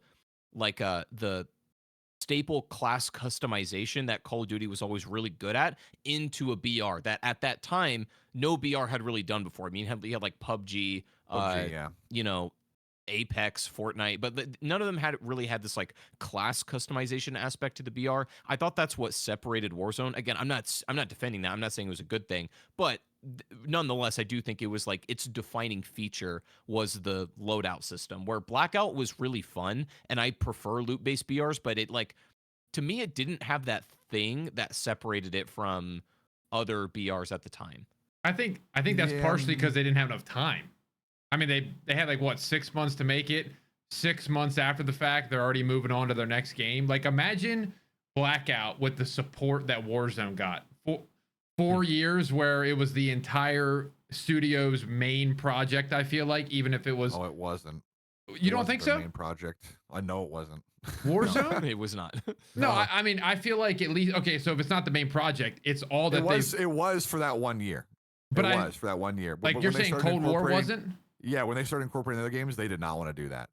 staple class customization that Call of Duty was always really good at into a BR that at that time no BR had really done before. I mean, you had like PUBG, Yeah. Apex, Fortnite, but none of them had this like class customization aspect to the BR. I thought that's what separated Warzone. Again, I'm not defending that. I'm not saying it was a good thing, but nonetheless, I do think it was like its defining feature was the loadout system, where Blackout was really fun, and I prefer loot-based BRs, but it like to me it didn't have that thing that separated it from other BRs at the time. I think that's Yeah, partially because they didn't have enough time. I mean, they had like what 6 months to make it. 6 months after the fact, they're already moving on to their next game. Like, imagine Blackout with the support that Warzone got. 4 years where it was the entire studio's main project, I feel like, even if it was. Oh, it wasn't. You don't think their so? main project. I know it wasn't. Warzone? It was not. No, No. I mean, I feel like at least, okay, so if it's not the main project, it's all that It was for that 1 year. But it I- was for that 1 year. like when you're they saying started Cold War incorporating- wasn't? Yeah, when they started incorporating other games, they did not want to do that.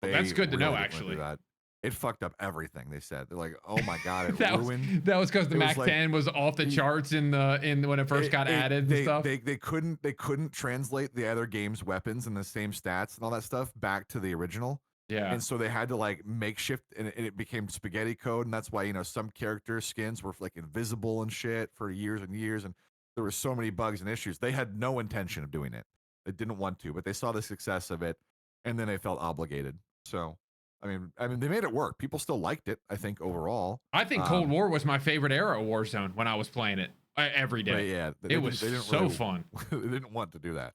Well, that's good to know, didn't wanna actually. do that. It fucked up everything. They said they're like, "Oh my god, it that ruined." was because the it was Mac like- 10 was off the charts in when it first got added and stuff. They couldn't translate the other game's weapons and the same stats and all that stuff back to the original. Yeah. And so they had to like makeshift, and it became spaghetti code, and that's why some character skins were like invisible and shit for years and years, and there were so many bugs and issues. They had no intention of doing it. They didn't want to, but they saw the success of it, and then they felt obligated. So, I mean, they made it work. People still liked it, I think, overall. I think Cold War was my favorite era of Warzone when I was playing it every But day. yeah, It was so fun. They didn't want to do that.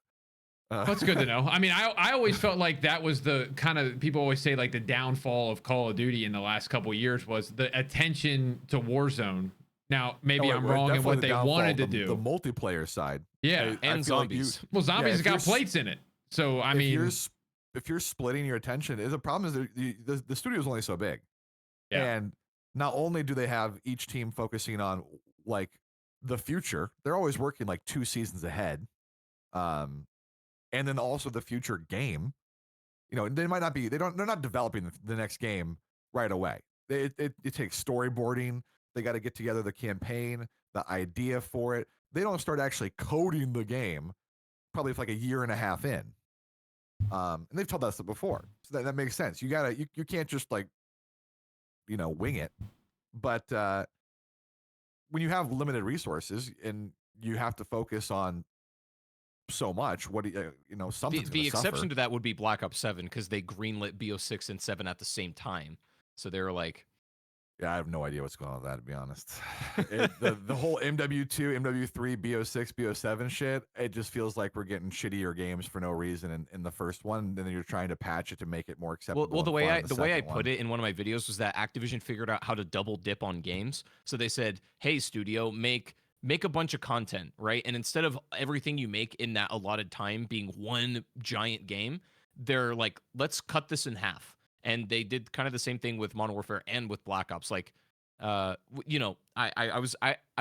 That's good to know. I mean, I always felt like that was the kind of, people always say like the downfall of Call of Duty in the last couple of years was the attention to Warzone. Now, maybe I'm wrong in what they wanted to do. The multiplayer side. Yeah, I and feel like zombies. well, zombies if got you're plates in it. So, I mean, if you're splitting your attention, the problem is the studio's only so big. Yeah. And not only do they have each team focusing on like the future, they're always working like 2 seasons ahead. And then also the future game. They might not be, they're not developing the next game right away. It takes storyboarding. They got to get together the campaign, the idea for it. They don't start actually coding the game probably for like a year and a half in. And they've told us that before. So that makes sense. You can't just like, wing it. But when you have limited resources and you have to focus on so much, what do something's The gonna exception suffer. to that would be Black Ops 7 because they greenlit BO6 and 7 at the same time. So they're like, Yeah, I have no idea what's going on with that, to be honest. The whole MW2, MW3, BO6, BO7 shit, it just feels like we're getting shittier games for no reason in the first one, and then you're trying to patch it to make it more acceptable. well, the and way fun I in the way I second put one. it in one of my videos was that Activision figured out how to double dip on games. So they said, "Hey, studio, make a bunch of content, right? And instead of everything you make in that allotted time being one giant game, they're like, let's cut this in half." And they did kind of the same thing with Modern Warfare and with Black Ops. Like, I'm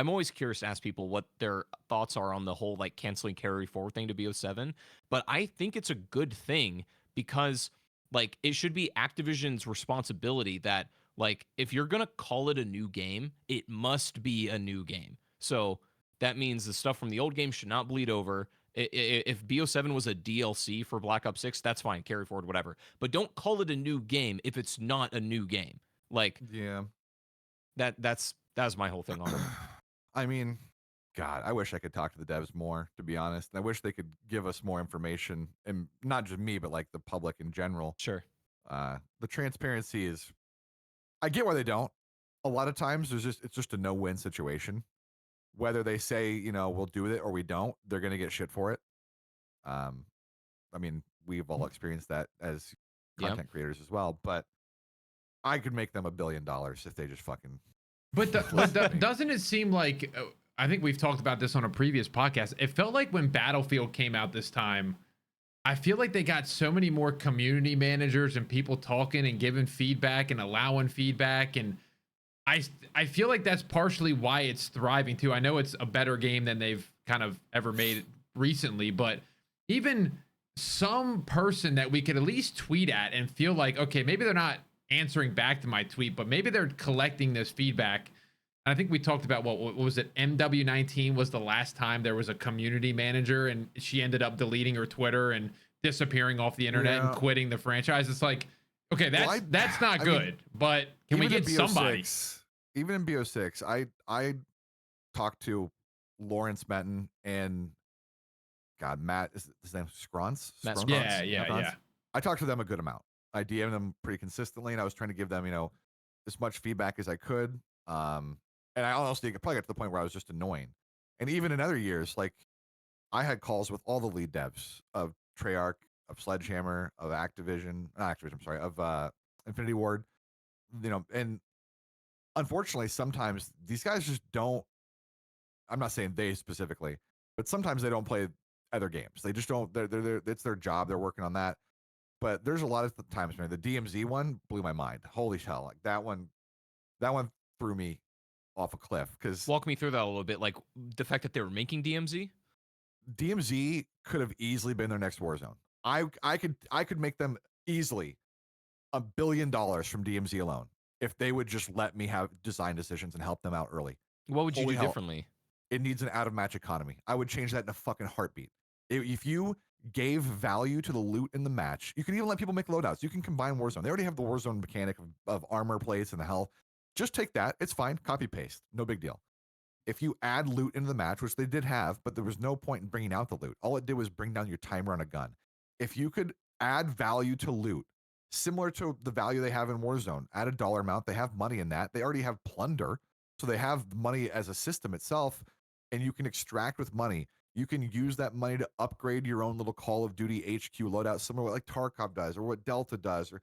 always curious to ask people what their thoughts are on the whole like canceling carry forward thing to BO7. But I think it's a good thing because like it should be Activision's responsibility that like if you're gonna call it a new game, it must be a new game. So that means the stuff from the old game should not bleed over. If BO7 was a DLC for Black Ops 6, that's fine, carry forward, whatever. But don't call it a new game if it's not a new game. Like, Yeah. that's my whole thing on it. I mean, God, I wish I could talk to the devs more, to be honest. And I wish they could give us more information, and not just me, but like the public in general. Sure. The transparency is, I get why they don't. A lot of times it's just a no-win situation. Whether they say, we'll do it or we don't, they're going to get shit for it. I mean, we've all experienced that as Yeah. content creators as well, but I could make them $1 billion if they just fucking. But doesn't it seem like, I think we've talked about this on a previous podcast. It felt like when Battlefield came out this time, I feel like they got so many more community managers and people talking and giving feedback and allowing feedback. And I feel like that's partially why it's thriving too. I know it's a better game than they've kind of ever made recently, but even some person that we could at least tweet at and feel like, okay, maybe they're not answering back to my tweet, but maybe they're collecting this feedback. I think we talked about what was it? MW19 was the last time there was a community manager, and she ended up deleting her Twitter and disappearing off the internet and quitting the franchise. It's like, okay, that's not good, but can we Even in get somebody? Even in BO6, I talked to Lawrence Benton and God, Matt, is his name Scrons? Matt Scrons? Scrons. Yeah. I talked to them a good amount. I DM'd them pretty consistently, and I was trying to give them, as much feedback as I could. And I honestly probably got to the point where I was just annoying. And even in other years, like I had calls with all the lead devs of Treyarch of Sledgehammer, of Activision, not Activision, I'm sorry, of Infinity Ward, and unfortunately, sometimes these guys just don't. I'm not saying they specifically, but sometimes they don't play other games. They just don't. They're it's their job. They're working on that. But there's a lot of times, man. The DMZ one blew my mind. Holy hell! Like that one threw me off a cliff because Walk me through that a little bit. Like the fact that they were making DMZ. DMZ could have easily been their next Warzone. I could make them easily $1 billion from DMZ alone if they would just let me have design decisions and help them out early. What would you Holy do hell. differently? It needs an out of match economy. I would change that in a fucking heartbeat. If you gave value to the loot in the match, you can even let people make loadouts. You can combine Warzone. They already have the Warzone mechanic of armor plates and the health. Just take that. It's fine. Copy paste. No big deal. If you add loot into the match, which they did have, but there was no point in bringing out the loot. All it did was bring down your timer on a gun. If you could add value to loot, similar to the value they have in Warzone, add a dollar amount. They have money in that. They already have plunder. So they have money as a system itself, and you can extract with money. You can use that money to upgrade your own little Call of Duty HQ loadout, similar to what like Tarkov does or what Delta does, or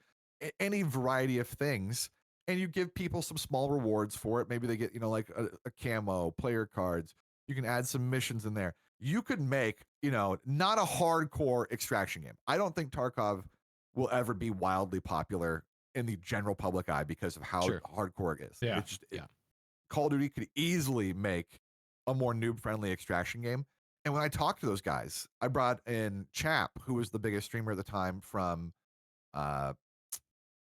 any variety of things. And you give people some small rewards for it. Maybe they get, like a camo, player cards. You can add some missions in there. You could make, not a hardcore extraction game. I don't think Tarkov will ever be wildly popular in the general public eye because of how Sure. hardcore it is. Yeah. It's just, Yeah. Call of Duty could easily make a more noob-friendly extraction game. And when I talked to those guys, I brought in Chap, who was the biggest streamer at the time from,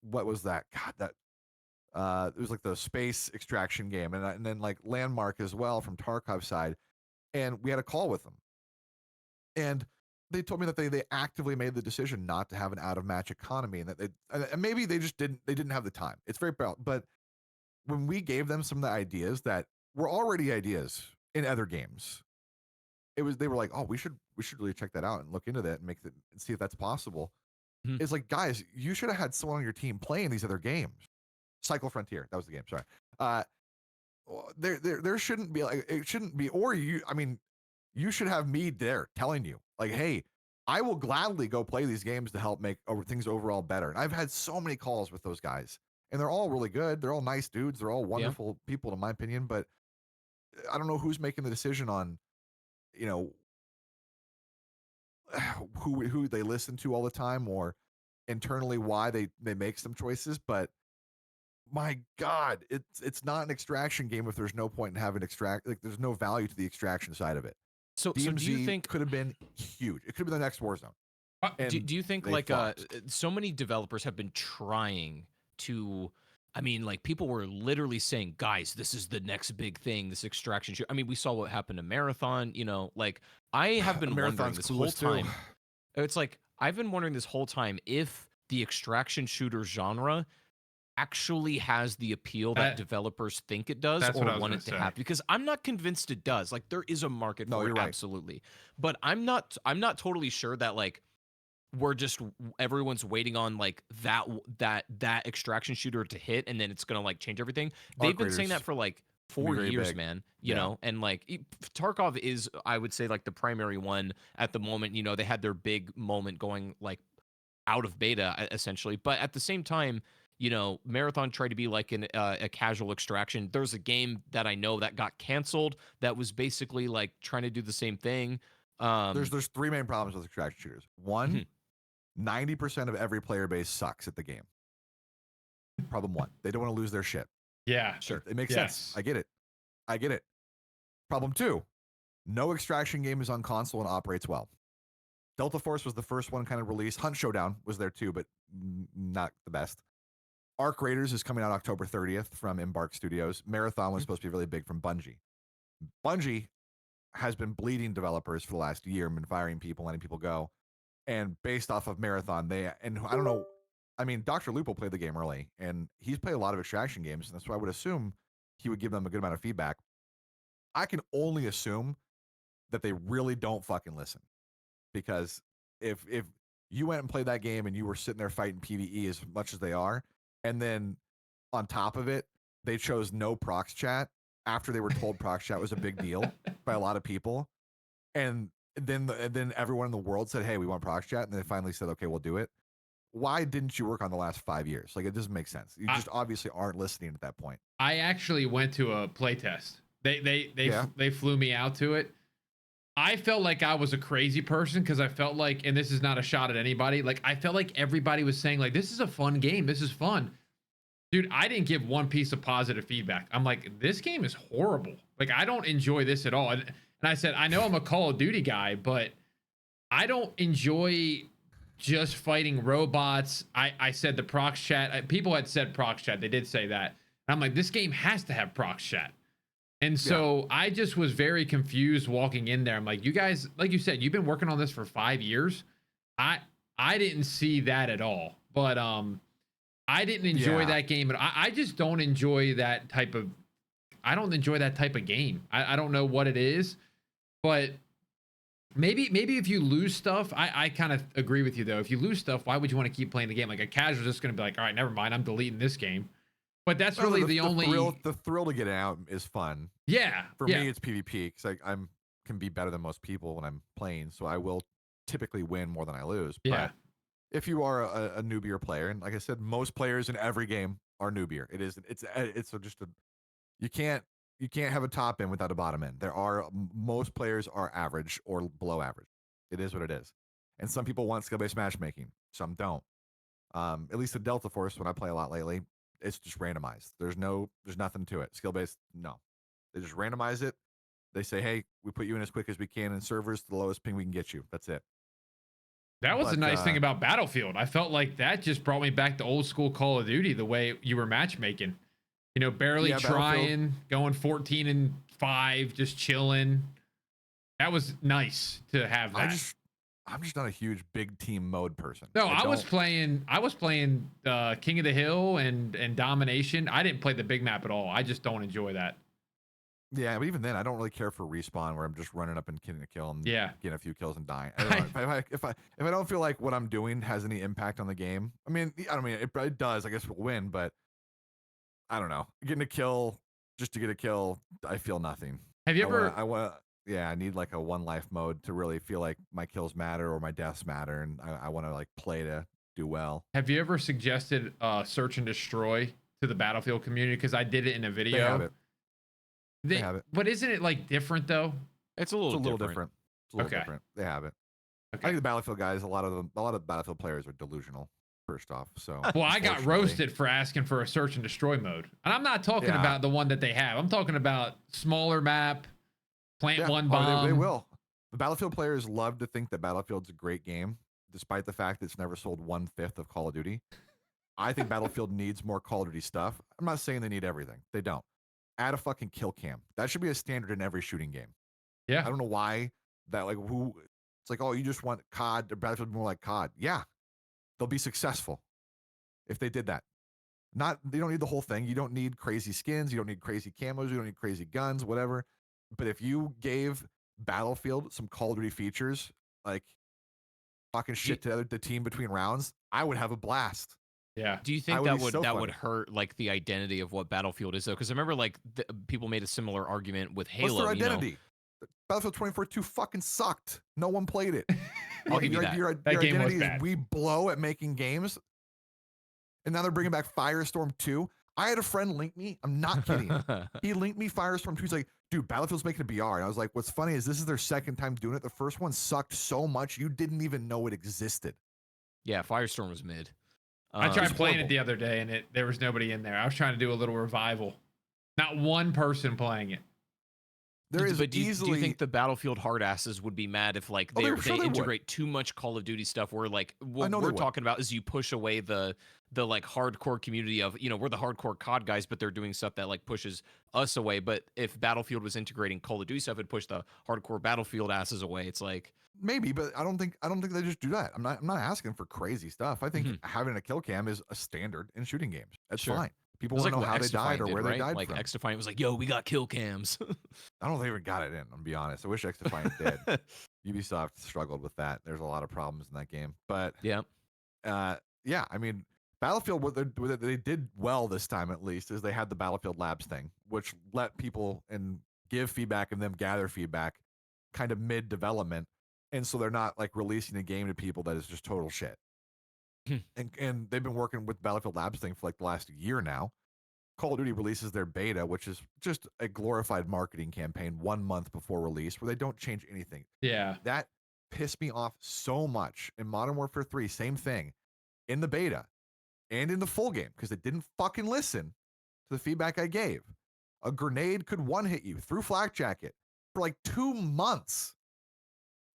what was that? God, that it was like the space extraction game, and then like Landmark as well from Tarkov side. And we had a call with them, and they told me that they actively made the decision not to have an out of match economy, and that and maybe they didn't have the time. It's very bad, but when we gave them some of the ideas that were already ideas in other games, they were like, oh, we should really check that out and look into that and and see if that's possible. Mhm. It's like, guys, you should have had someone on your team playing these other games. Cycle Frontier, that was the game. Sorry. There shouldn't be like it shouldn't be, or you should have me there telling you like, hey, I will gladly go play these games to help make things overall better. And I've had so many calls with those guys, and they're all really good. They're all nice dudes. They're all wonderful people, in my opinion. But I don't know who's making the decision on, who they listen to all the time, or internally why they make some choices. But my God, it's not an extraction game if there's no point in having there's no value to the extraction side of it. So DMZ do you think could have been huge? It could have been the next Warzone. do you think they like flopped. so many developers have been trying to, I mean, like people were literally saying, guys, this is the next big thing, this extraction shoot. I mean, we saw what happened to Marathon, like I have been wondering Marathon's this cool whole as too. time. It's like I've been wondering this whole time if the extraction shooter genre actually has the appeal that developers think it does That's or what I was want gonna it to say. have, because I'm not convinced it does. Like there is a market No, for you're it, right. absolutely. But I'm not totally sure that like we're just everyone's waiting on like that extraction shooter to hit and then it's gonna like change everything. They've been saying that for like 4 very years, big. man. Yeah. And like Tarkov is, I would say, like the primary one at the moment. They had their big moment going like out of beta essentially, but at the same time, Marathon tried to be like a casual extraction. There's a game that I know that got canceled that was basically like trying to do the same thing. There's three main problems with extraction shooters. One, Mhm. 90% of every player base sucks at the game. Problem one, they don't want to lose their shit. Yeah. Sure. It makes Yes. sense. I get it. Problem two, no extraction game is on console and operates well. Delta Force was the first one kind of released. Hunt Showdown was there too, but not the best. Arc Raiders is coming out October 30th from Embark Studios. Marathon was supposed to be really big from Bungie. Bungie has been bleeding developers for the last year, been firing people, letting people go. And based off of Marathon, I don't know. I mean, Dr. Lupo played the game early, and he's played a lot of extraction games, and that's why I would assume he would give them a good amount of feedback. I can only assume that they really don't fucking listen, because if you went and played that game and you were sitting there fighting PvE as much as they are, and then on top of it, they chose no prox chat after they were told prox chat was a big deal by a lot of people, and then everyone in the world said, "Hey, we want prox chat," and they finally said, "Okay, we'll do it." Why didn't you work on the last 5 years? Like, it doesn't make sense. You just obviously aren't listening at that point. I actually went to a playtest. They flew me out to it. I felt like I was a crazy person because I felt like, and this is not a shot at anybody, like I felt like everybody was saying like, this is a fun game, this is fun. Dude, I didn't give one piece of positive feedback. I'm like, this game is horrible. Like, I don't enjoy this at all. And I said, I know I'm a Call of Duty guy, but I don't enjoy just fighting robots. I said the prox chat. People had said prox chat. They did say that. And I'm like, this game has to have prox chat. And so I just was very confused walking in there. I'm like, you guys, like you said, you've been working on this for 5 years. I didn't see that at all. But I didn't enjoy that game. But I just don't enjoy that type of. I don't enjoy that type of game. I don't know what it is, but maybe if you lose stuff, I kind of agree with you though. If you lose stuff, why would you want to keep playing the game? Like a casual just going to be like, all right, never mind, I'm deleting this game. But that's really the only thrill to get out is fun. Yeah. For me, it's PvP because I'm can be better than most people when I'm playing, so I will typically win more than I lose. Yeah. But if you are a newbier player, and like I said, most players in every game are newbier. It's just a you can't have a top end without a bottom end. Most players are average or below average. It is what it is. And some people want skill-based matchmaking. Some don't. At least in Delta Force, when I play a lot lately, it's just randomized. There's nothing to it. Skill-based, no. They just randomize it. They say, hey, we put you in as quick as we can in servers to the lowest ping we can get you. That's it. That was a nice thing about Battlefield. I felt like that just brought me back to old school Call of Duty, the way you were matchmaking. You know, barely trying, going 14-5, just chilling. That was nice to have that. I'm just not a huge big team mode person. No, I was playing King of the Hill and Domination. I didn't play the big map at all. I just don't enjoy that. Yeah, but even then, I don't really care for respawn where I'm just running up and getting a kill and getting a few kills and dying. If I don't feel like what I'm doing has any impact on the game, I mean, it does. I guess we'll win, but I don't know. Getting a kill just to get a kill, I feel nothing. Have you ever? I need like a one life mode to really feel like my kills matter or my deaths matter, and I want to like play to do well. Have you ever suggested search and destroy to the Battlefield community? Because I did it in a video. They have it. They have it. But isn't it like different though? It's a little different. It's a little different. They have it. Okay. I think the Battlefield guys, a lot of Battlefield players are delusional. First off, so well, I got roasted for asking for a search and destroy mode, and I'm not talking about the one that they have. I'm talking about smaller map, plant one bomb. They will. The Battlefield players love to think that Battlefield's a great game, despite the fact that it's never sold 1/5 of Call of Duty. I think Battlefield needs more Call of Duty stuff. I'm not saying they need everything. They don't. Add a fucking kill cam. That should be a standard in every shooting game. Yeah. I don't know why that it's like, oh, you just want COD or Battlefield more like COD. Yeah. They'll be successful if they did that. They don't need the whole thing. You don't need crazy skins. You don't need crazy camos. You don't need crazy guns, whatever. But if you gave Battlefield some Call of Duty features, like talking shit to the team between rounds, I would have a blast. Yeah. Do you think that would hurt like the identity of what Battlefield is though? Because I remember like people made a similar argument with Halo. What's their identity? Battlefield 2042 fucking sucked. No one played it. I'll give you that. Your game identity was bad. is we blow at making games. And now they're bringing back Firestorm 2. I had a friend link me. I'm not kidding. He linked me Firestorm 2. He's like, dude, Battlefield's making a BR. And I was like, what's funny is this is their second time doing it. The first one sucked so much you didn't even know it existed. Yeah, Firestorm was mid. I tried playing it the other day and there was nobody in there. I was trying to do a little revival. Not one person playing it. Do you think the Battlefield hardasses would be mad if like they integrate too much Call of Duty stuff where like what we're talking about is you push away the like hardcore community of, we're the hardcore COD guys, but they're doing stuff that like pushes us away. But if Battlefield was integrating Call of Duty stuff, it'd push the hardcore Battlefield asses away. It's like maybe, but I don't think they just do that. I'm not asking for crazy stuff. I think having a kill cam is a standard in shooting games. That's fine. People want to know how they died or where they died like from. X Defiant was like, yo, we got kill cams. I don't think they even got it in, I'm be honest. I wish X Defiant did. Ubisoft struggled with that. There's a lot of problems in that game. But I mean, Battlefield, what they did well this time at least is they had the Battlefield Labs thing, which let people and give feedback and them gather feedback kind of mid-development and so they're not like releasing a game to people that is just total shit. And they've been working with Battlefield Labs thing for like the last year now. Call of Duty releases their beta, which is just a glorified marketing campaign 1 month before release where they don't change anything. Yeah. That pissed me off so much. In Modern Warfare 3, same thing. In the beta and in the full game, because they didn't fucking listen to the feedback I gave. A grenade could one-hit you through Flak Jacket for like 2 months.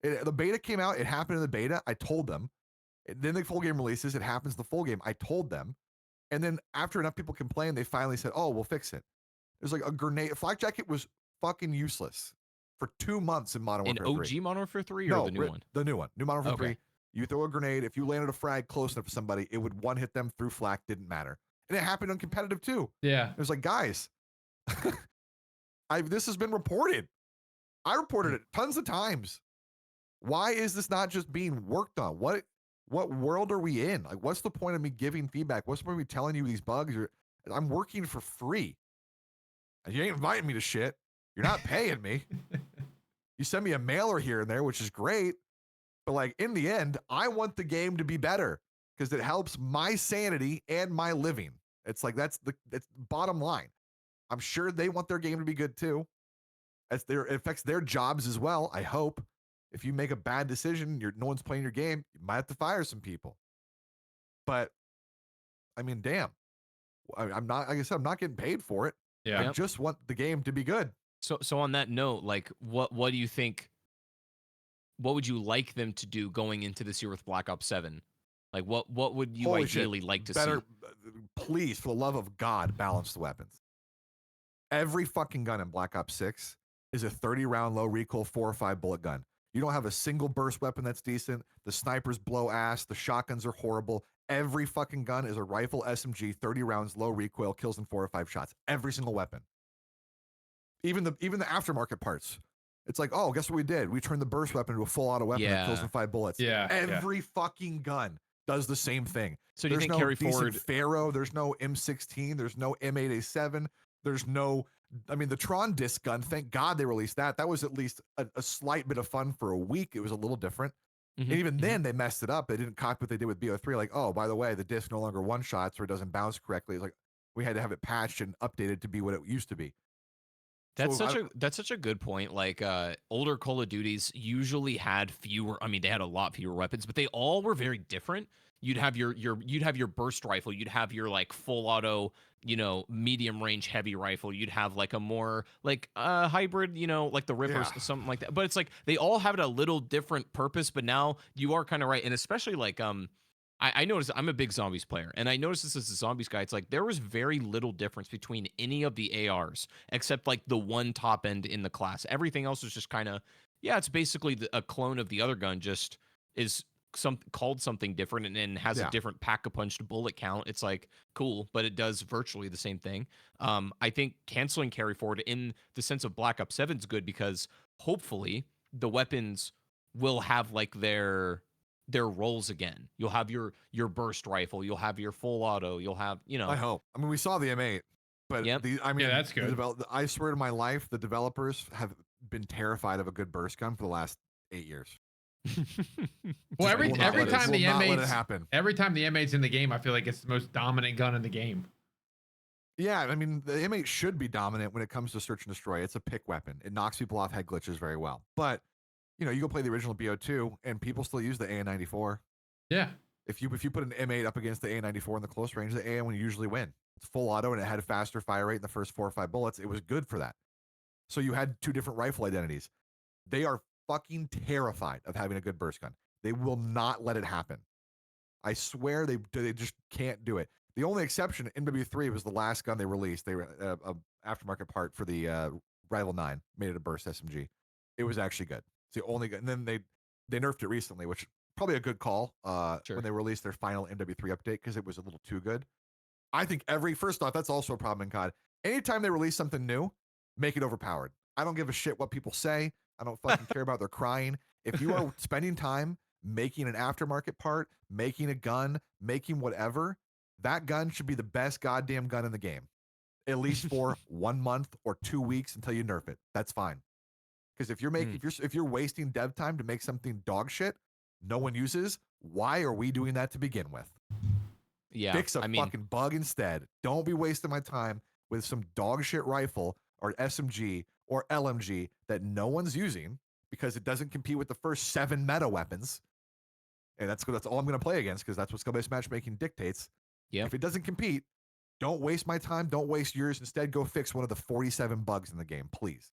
The beta came out. It happened in the beta. I told them. Then the full game releases. It happens the full game. I told them. And then after enough people complained, they finally said, oh, we'll fix it. It was like a grenade. Flak Jacket was fucking useless for 2 months in Modern Warfare 3. OG Modern Warfare 3 or No, the new one? The new one. New Modern Warfare Okay. 3. You throw a grenade. If you landed a frag close enough to somebody, it would one hit them through flak. Didn't matter. And it happened on competitive too. Yeah. It was like, guys, this has been reported. I reported it tons of times. Why is this not just being worked on? What world are we in? Like, what's the point of me giving feedback? What's the point of me telling you these bugs? I'm working for free. And you ain't inviting me to shit. You're not paying me. You send me a mailer here and there, which is great. But like in the end, I want the game to be better because it helps my sanity and my living. It's like that's bottom line. I'm sure they want their game to be good too. It affects their jobs as well. I hope. If you make a bad decision, no one's playing your game, you might have to fire some people. But I mean, damn. I'm not, like I said, I'm not getting paid for it. Yeah. I just want the game to be good. So on that note, like what do you think? What would you like them to do going into this year with Black Ops 7? Like what would you Holy ideally shit. like to Better, see? please, for the love of God, balance the weapons. Every fucking gun in Black Ops 6 is a 30-round low recoil 4 or 5 bullet gun. You don't have a single burst weapon that's decent. The snipers blow ass. The shotguns are horrible. Every fucking gun is a rifle SMG, 30 rounds, low recoil, kills in 4 or 5 shots. Every single weapon. Even the aftermarket parts. It's like, oh, guess what we did? We turned the burst weapon into a full auto weapon that kills in 5 bullets. Yeah. Every fucking gun does the same thing. So do you There's think no carry decent forward? Pharaoh. There's no M16. There's no M8A7. There's no. I mean, the Tron disc gun, thank God they released that. That was at least a slight bit of fun for a week. It was a little different. Mhm, And even mhm. then, they messed it up. They didn't copy what they did with BO3. Like, oh, by the way, the disc no longer one-shots or it doesn't bounce correctly. It's like, we had to have it patched and updated to be what it used to be. That's So that's such a good point. Like older Call of Duties usually had fewer. I mean, they had a lot fewer weapons, but they all were very different. You'd have your burst rifle. You'd have your like full auto, medium range heavy rifle. You'd have like a more like hybrid, like the Rippers, Yeah. something like that. But it's like they all have a little different purpose. But now you are kind of right, and especially like I noticed I'm a big zombies player, and I noticed this as a zombies guy. It's like there was very little difference between any of the ARs except like the one top end in the class. Everything else was just kind of, yeah, it's basically a clone of the other gun, just is called something different and has Yeah. a different pack-a-punched bullet count. It's like cool, but it does virtually the same thing. I think canceling carry forward in the sense of Black Ops 7 is good because hopefully the weapons will have like their roles again. You'll have your burst rifle, you'll have your full auto, you'll have, I hope. I mean, we saw the M8, but Yep. that's good. I swear to my life, the developers have been terrified of a good burst gun for the last 8 years. Well, every Will not let it- time the will not let it M8's happen. every time the M8's in the game, I feel like it's the most dominant gun in the game. Yeah, I mean, the M8 should be dominant when it comes to search and destroy. It's a pick weapon. It knocks people off head glitches very well. But, you go play the original BO2 and people still use the AN94. Yeah. If you put an M8 up against the AN94 in the close range, the AN will usually win. It's full auto and it had a faster fire rate in the first 4 or 5 bullets. It was good for that. So you had 2 different rifle identities. They are fucking terrified of having a good burst gun. They will not let it happen. I swear they just can't do it. The only exception, MW3 was the last gun they released. They were a aftermarket part for the Rival 9, made it a burst SMG. It was actually good. It's the only gun. And then they nerfed it recently, which probably a good call Sure. when they released their final MW3 update because it was a little too good. I think first off, that's also a problem in COD. Anytime they release something new, make it overpowered. I don't give a shit what people say. I don't fucking care about their crying. If you are spending time making an aftermarket part, making a gun, making whatever, that gun should be the best goddamn gun in the game. At least for 1 month or 2 weeks until you nerf it. That's fine. Because if you're wasting dev time to make something dog shit, no one uses, why are we doing that to begin with? Yeah, Fix a I mean, fucking bug instead. Don't be wasting my time with some dog shit rifle or SMG or LMG that no one's using because it doesn't compete with the first 7 meta weapons. And that's all I'm going to play against because that's what skill-based matchmaking dictates. yeah. If it doesn't compete, don't waste my time. Don't waste yours. Instead, go fix one of the 47 bugs in the game, please.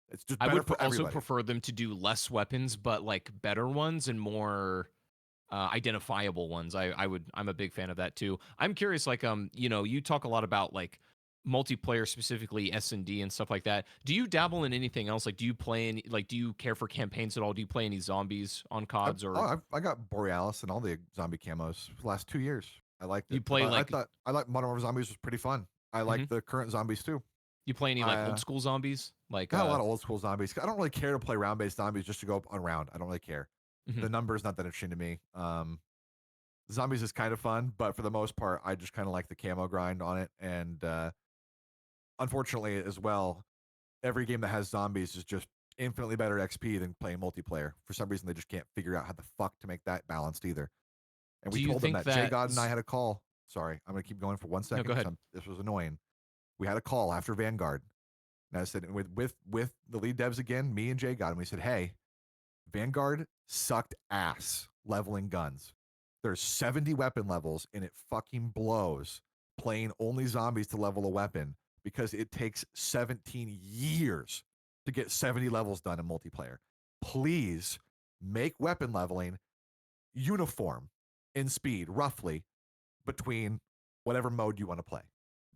It's just I better would for also everybody. prefer them to do less weapons, but like better ones and more identifiable ones. I'm a big fan of that too. I'm curious, like you talk a lot about like multiplayer, specifically S&D and stuff like that. Do you dabble in anything else? Like, do you play any? Like, do you care for campaigns at all? Do you play any zombies on CODs or I got Borealis and all the zombie camos for the last 2 years. I liked you it. play I like thought Modern Warfare Zombies was pretty fun. I like Mhm. the current zombies too. you play any I like old school zombies? Like got a lot of old school zombies. I don't really care to play round-based zombies just to go up on round. I don't really care. Mhm. The number's not that interesting to me. Zombies is kind of fun, but for the most part, I just kind of like the camo grind on it. And unfortunately, as well, every game that has zombies is just infinitely better XP than playing multiplayer. For some reason, they just can't figure out how the fuck to make that balanced either. And we do you told them think that. Jay that God and I had a call. Sorry, I'm gonna keep going for 1 no, second go because ahead. this was annoying. We had a call after Vanguard, and I said with the lead devs again, me and Jay God, and we said, hey, Vanguard sucked ass leveling guns. There's 70 weapon levels, and it fucking blows playing only zombies to level a weapon because it takes 17 years to get 70 levels done in multiplayer. Please make weapon leveling uniform in speed, roughly between whatever mode you want to play.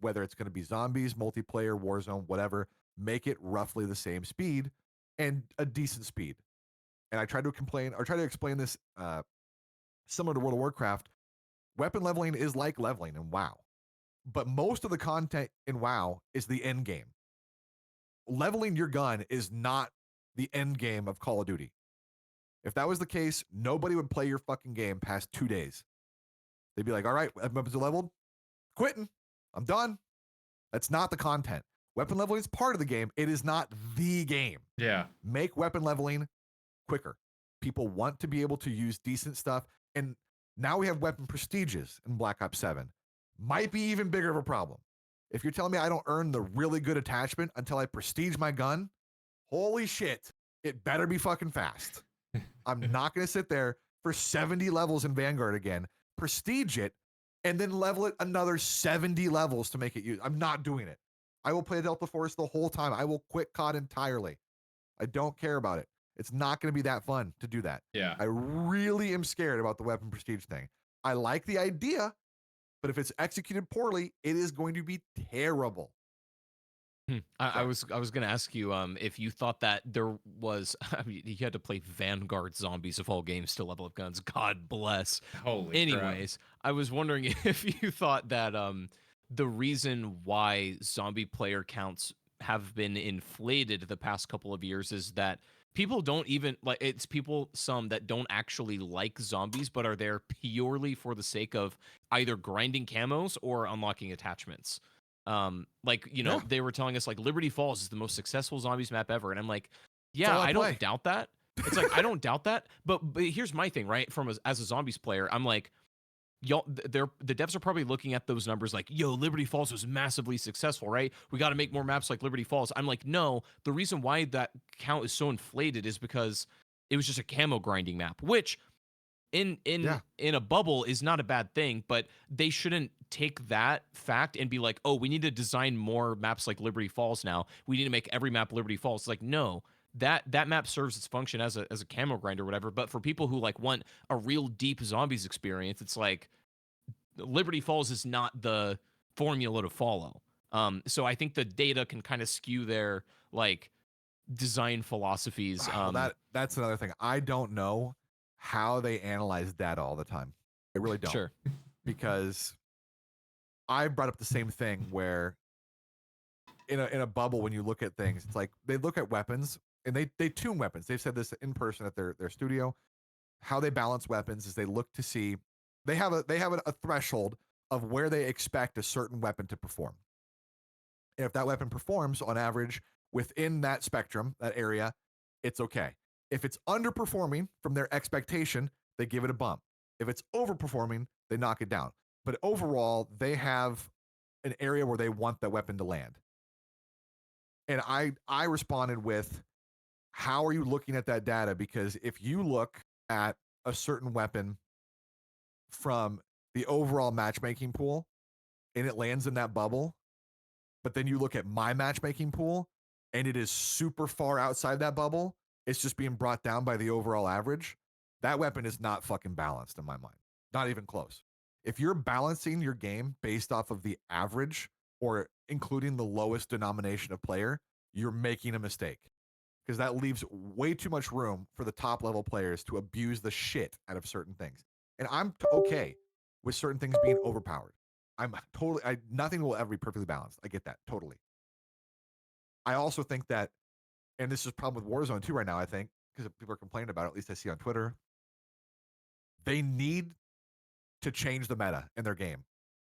Whether it's going to be zombies, multiplayer, Warzone, whatever, make it roughly the same speed and a decent speed. And I tried to complain or try to explain this similar to World of Warcraft. Weapon leveling is like leveling in WoW, but most of the content in WoW is the end game. Leveling your gun is not the end game of Call of Duty. If that was the case, nobody would play your fucking game past 2 days. They'd be like, all right, weapons are leveled, quitting. I'm done. That's not the content. Weapon leveling is part of the game. It is not the game. Yeah. Make weapon leveling quicker. People want to be able to use decent stuff. And now we have weapon prestiges in Black Ops 7. Might be even bigger of a problem. If you're telling me I don't earn the really good attachment until I prestige my gun, holy shit, it better be fucking fast. I'm not going to sit there for 70 levels in Vanguard again, prestige it, and then level it another 70 levels to make it use. I'm not doing it. I will play Delta Force the whole time. I will quit COD entirely. I don't care about it. It's not going to be that fun to do that. Yeah. I really am scared about the weapon prestige thing. I like the idea, but if it's executed poorly, it is going to be terrible. I was gonna ask you if you thought that there was I mean you had to play Vanguard zombies of all games to level up guns. God bless. Holy crap. Anyways, I was wondering if you thought that the reason why zombie player counts have been inflated the past couple of years is that people don't even like it's people some that don't actually like zombies but are there purely for the sake of either grinding camos or unlocking attachments. Like Yeah. they were telling us like Liberty Falls is the most successful zombies map ever, and I'm like, That's all yeah, I I play. don't doubt that. It's like I don't doubt that, but here's my thing, right? As a zombies player, I'm like, y'all, the devs are probably looking at those numbers like, yo, Liberty Falls was massively successful, right? We got to make more maps like Liberty Falls. I'm like, no, the reason why that count is so inflated is because it was just a camo grinding map, which Yeah. in a bubble is not a bad thing, but they shouldn't take that fact and be like, oh, we need to design more maps like Liberty Falls now. We need to make every map Liberty Falls. It's like, no, that map serves its function as a camo grind or whatever. But for people who like want a real deep zombies experience, it's like Liberty Falls is not the formula to follow. So I think the data can kind of skew their like design philosophies. Well, that's another thing. I don't know how they analyze data all the time. I really don't. Sure. Because I brought up the same thing where in a bubble when you look at things, it's like they look at weapons and they tune weapons. They've said this in person at their studio. How they balance weapons is they look to see they have a threshold of where they expect a certain weapon to perform. And if that weapon performs on average within that spectrum, that area, it's okay. If it's underperforming from their expectation, they give it a bump. If it's overperforming, they knock it down. But overall, they have an area where they want that weapon to land. And I responded with, how are you looking at that data? Because if you look at a certain weapon from the overall matchmaking pool and it lands in that bubble, but then you look at my matchmaking pool and it is super far outside that bubble, it's just being brought down by the overall average, that weapon is not fucking balanced in my mind. Not even close. If you're balancing your game based off of the average or including the lowest denomination of player, you're making a mistake, because that leaves way too much room for the top level players to abuse the shit out of certain things. And I'm okay with certain things being overpowered. Nothing will ever be perfectly balanced. I get that totally. I also think that, and this is a problem with Warzone too right now, I think, because people are complaining about it, at least I see on Twitter, they need to change the meta in their game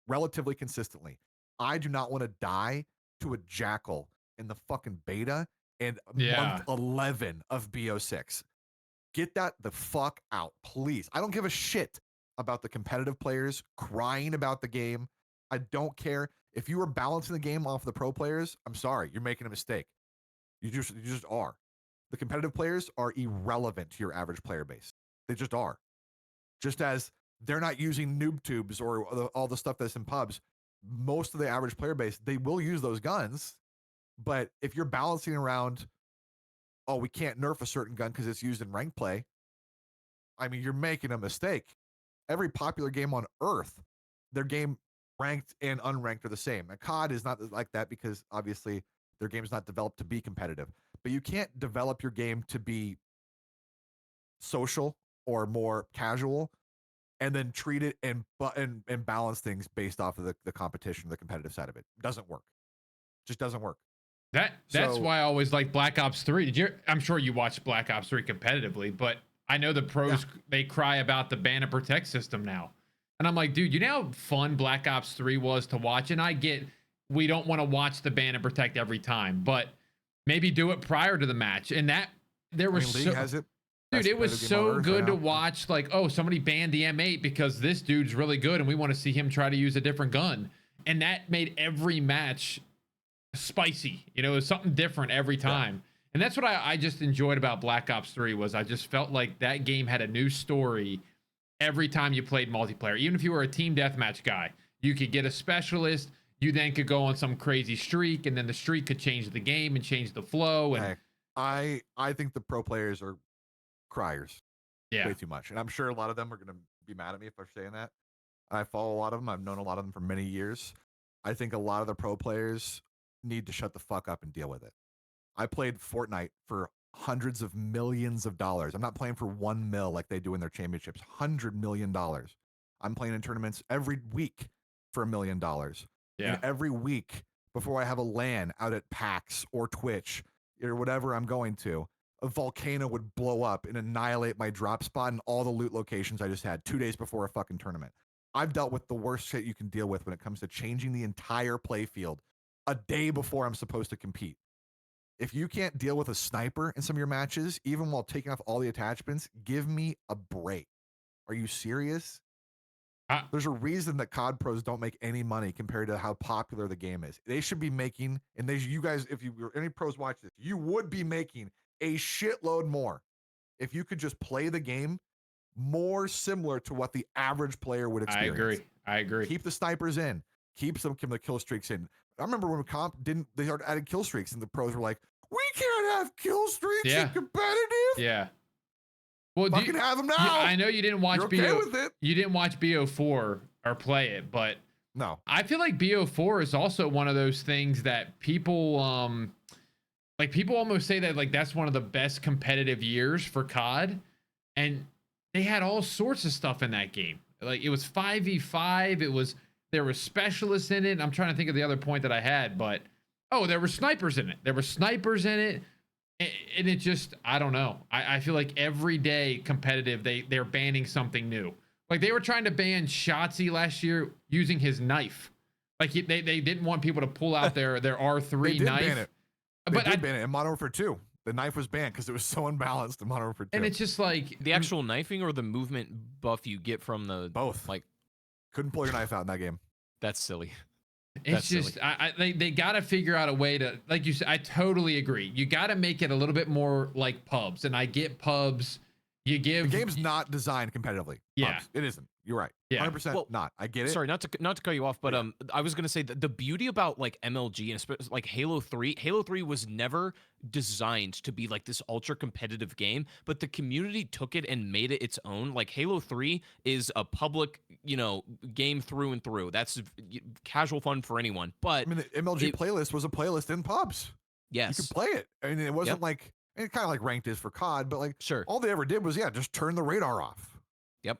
relatively consistently. I do not want to die to a jackal in the fucking beta and month 11 of BO6. Get that the fuck out, please. I don't give a shit about the competitive players crying about the game. I don't care. If you are balancing the game off the pro players, I'm sorry, you're making a mistake. You just are. The competitive players are irrelevant to your average player base. They just are. Just as they're not using noob tubes or all the stuff that's in pubs, most of the average player base, they will use those guns. But if you're balancing around, oh, we can't nerf a certain gun because it's used in rank play, I mean, you're making a mistake. Every popular game on Earth, their game ranked and unranked are the same. And COD is not like that because obviously their game is not developed to be competitive. But you can't develop your game to be social or more casual and then treat it and balance things based off of the competition, the competitive side of it. Doesn't work. Just doesn't work. That's why I always like Black Ops 3. I'm sure you watched Black Ops 3 competitively, but I know the pros, they cry about the ban and protect system now. And I'm like, dude, you know how fun Black Ops 3 was to watch? And I get we don't want to watch the ban and protect every time, but maybe do it prior to the match. And that there was League has it. Dude, it was so good to watch, like, oh, somebody banned the M8 because this dude's really good and we want to see him try to use a different gun. And that made every match spicy. You know, it was something different every time. Yeah. And that's what I just enjoyed about Black Ops 3 was I just felt like that game had a new story every time you played multiplayer. Even if you were a team deathmatch guy, you could get a specialist. You then could go on some crazy streak, and then the streak could change the game and change the flow. And I think the pro players are criers way too much. And I'm sure a lot of them are going to be mad at me if I'm saying that. I follow a lot of them. I've known a lot of them for many years. I think a lot of the pro players need to shut the fuck up and deal with it. I played Fortnite for hundreds of millions of dollars. I'm not playing for $1 million like they do in their championships. $100 million. I'm playing in tournaments every week for $1 million. Yeah. And every week before I have a LAN out at PAX or Twitch or whatever I'm going to, a volcano would blow up and annihilate my drop spot and all the loot locations I just had 2 days before a fucking tournament. I've dealt with the worst shit you can deal with when it comes to changing the entire play field a day before I'm supposed to compete. If you can't deal with a sniper in some of your matches, even while taking off all the attachments, give me a break. Are you serious? There's a reason that COD pros don't make any money compared to how popular the game is. They should be making, and you guys, if you any pros watch this, you would be making a shitload more if you could just play the game more similar to what the average player would experience. I agree. Keep the snipers in. Keep some the kill streaks in. I remember when comp they started adding kill streaks, and the pros were like, "We can't have kill streaks in competitive." Yeah. Well, fucking have them now. I know you didn't watch with it. You didn't watch BO4 or play it, but no. I feel like BO4 is also one of those things that people like people almost say that like that's one of the best competitive years for COD, and they had all sorts of stuff in that game. Like it was 5v5. There were specialists in it. I'm trying to think of the other point that I had, but there were snipers in it. And it just, I don't know. I feel like every day competitive, they're banning something new. Like they were trying to ban Shotzi last year using his knife. Like they didn't want people to pull out their R3 knife. Ban it. They did ban it in Modern Warfare 2. The knife was banned because it was so unbalanced in Modern Warfare 2. And it's just like The actual knifing or the movement buff you get from the both. like Couldn't pull your knife out in that game. that's silly. it's just they got to figure out a way to, like you said, I totally agree. You got to make it a little bit more like pubs, and I get pubs. You give The game's not designed competitively. Yeah. Pubs. It isn't. You're right. Yeah. 100% Well, not. I get it. Sorry, not to cut you off, but I was gonna say that the beauty about like MLG and especially like Halo 3 was never designed to be like this ultra competitive game, but the community took it and made it its own. Like Halo 3 is a public, game through and through. That's casual fun for anyone. But I mean, the MLG playlist was a playlist in pubs. yes, You could play it. I mean, it wasn't like, it kind of like ranked is for COD, but like, sure. all they ever did was, just turn the radar off. Yep.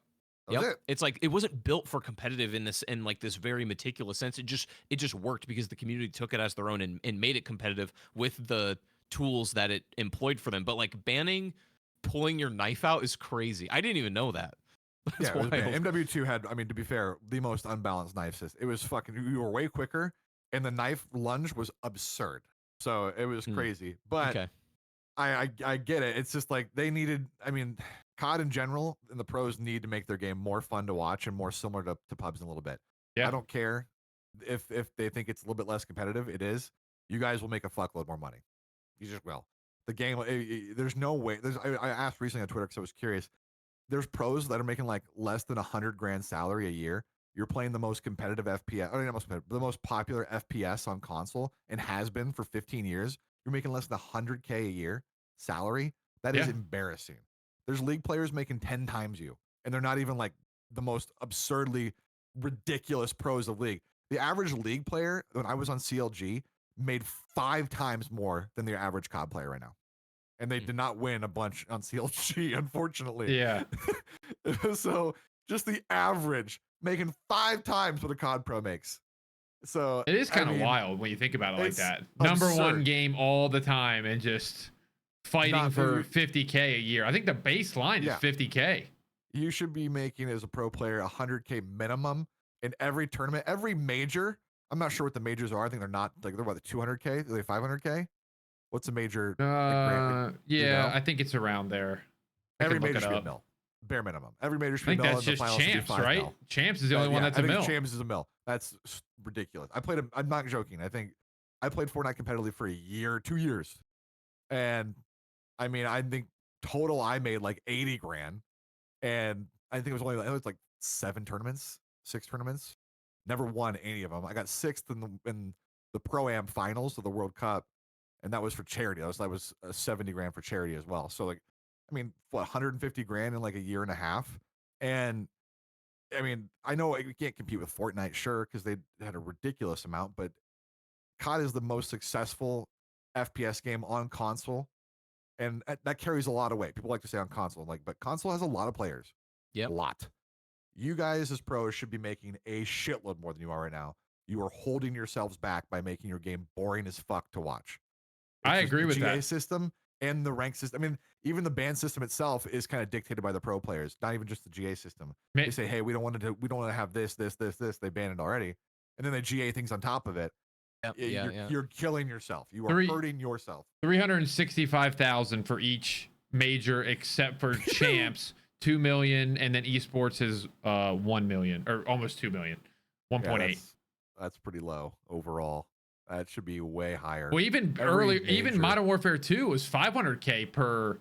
That was it. It's like it wasn't built for competitive in like this very meticulous sense. It just worked because the community took it as their own and made it competitive with the tools that it employed for them. But like banning pulling your knife out is crazy. I didn't even know that. That's It was bad. wild. MW2 had, I mean, to be fair, the most unbalanced knife system. It was fucking, you were way quicker, and the knife lunge was absurd. So it was crazy. But Okay. I get it. It's just like they needed, I mean, COD in general and the pros need to make their game more fun to watch and more similar to pubs in a little bit. Yeah. I don't care if they think it's a little bit less competitive. It is. You guys will make a fuckload more money. You just will. The game, there's no way. I asked recently on Twitter because I was curious. There's pros that are making like less than $100,000 salary a year. You're playing the most competitive FPS, or not most competitive, the most popular FPS on console and has been for 15 years. You're making less than $100K a year salary. That is embarrassing. There's league players making 10 times you, and they're not even like the most absurdly ridiculous pros of league. The average league player, when I was on CLG, made 5 times more than the average COD player right now. And they did not win a bunch on CLG, unfortunately. Yeah. So just the average making 5 times what a COD pro makes. So It is kind of wild when you think about it like it's that. Number one absurd. game all the time and just fighting Not for very- 50K a year. I think the baseline is Yeah. 50K. You should be making as a pro player 100K minimum in every tournament, every major. I'm not sure what the majors are. I think they're not like they're about the 200K, are they 500K? What's a major? Yeah, I think it's around there. I Every can look major it should be a up. mil, bare minimum. Every major I should be a think mil. that's And the just finals should be champs, 5 right? mil. Champs is the only one that's I a think mill. Champs is a mill. That's ridiculous. I'm not joking. I played Fortnite competitively for a year, 2 years, and I mean, I think total I made like 80 grand, and I think it was like 6 tournaments. Never won any of them. I got 6th in the Pro-Am finals of the World Cup, and that was for charity. That was 70 grand for charity as well. So like, I mean, what, 150 grand in like a year and a half, and I mean, I know you can't compete with Fortnite, sure, because they had a ridiculous amount, but COD is the most successful FPS game on console, and that carries a lot of weight. People like to say on console, but console has a lot of players. Yep. A lot. You guys as pros should be making a shitload more than you are right now. You are holding yourselves back by making your game boring as fuck to watch. I Just agree the with GA that. system and the rank system. I mean, even the ban system itself is kind of dictated by the pro players, not even just the GA system. They say, hey, we don't want to have this. They ban it already, and then they GA things on top of it. You're killing yourself. You are hurting yourself. 365,000 for each major except for champs, 2 million, and then esports is 1 million or almost 2 million, 1.8. That's pretty low overall. That should be way higher. Well, even even Modern Warfare 2 was 500K per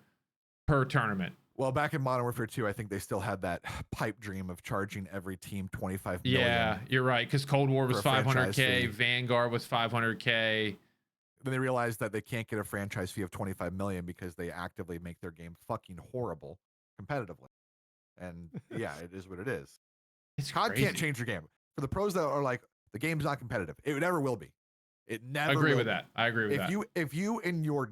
tournament. Well, back in Modern Warfare 2, I think they still had that pipe dream of charging every team 25 million. Yeah, you're right. Because Cold War was for a franchise 500K, fee. Vanguard was 500K. Then they realized that they can't get a franchise fee of 25 million because they actively make their game fucking horrible competitively. And yeah, it is what it is. COD can't change your game. For the pros that are like, the game's not competitive, it never will be. It never I agree will with be. that. I agree with that. If you in your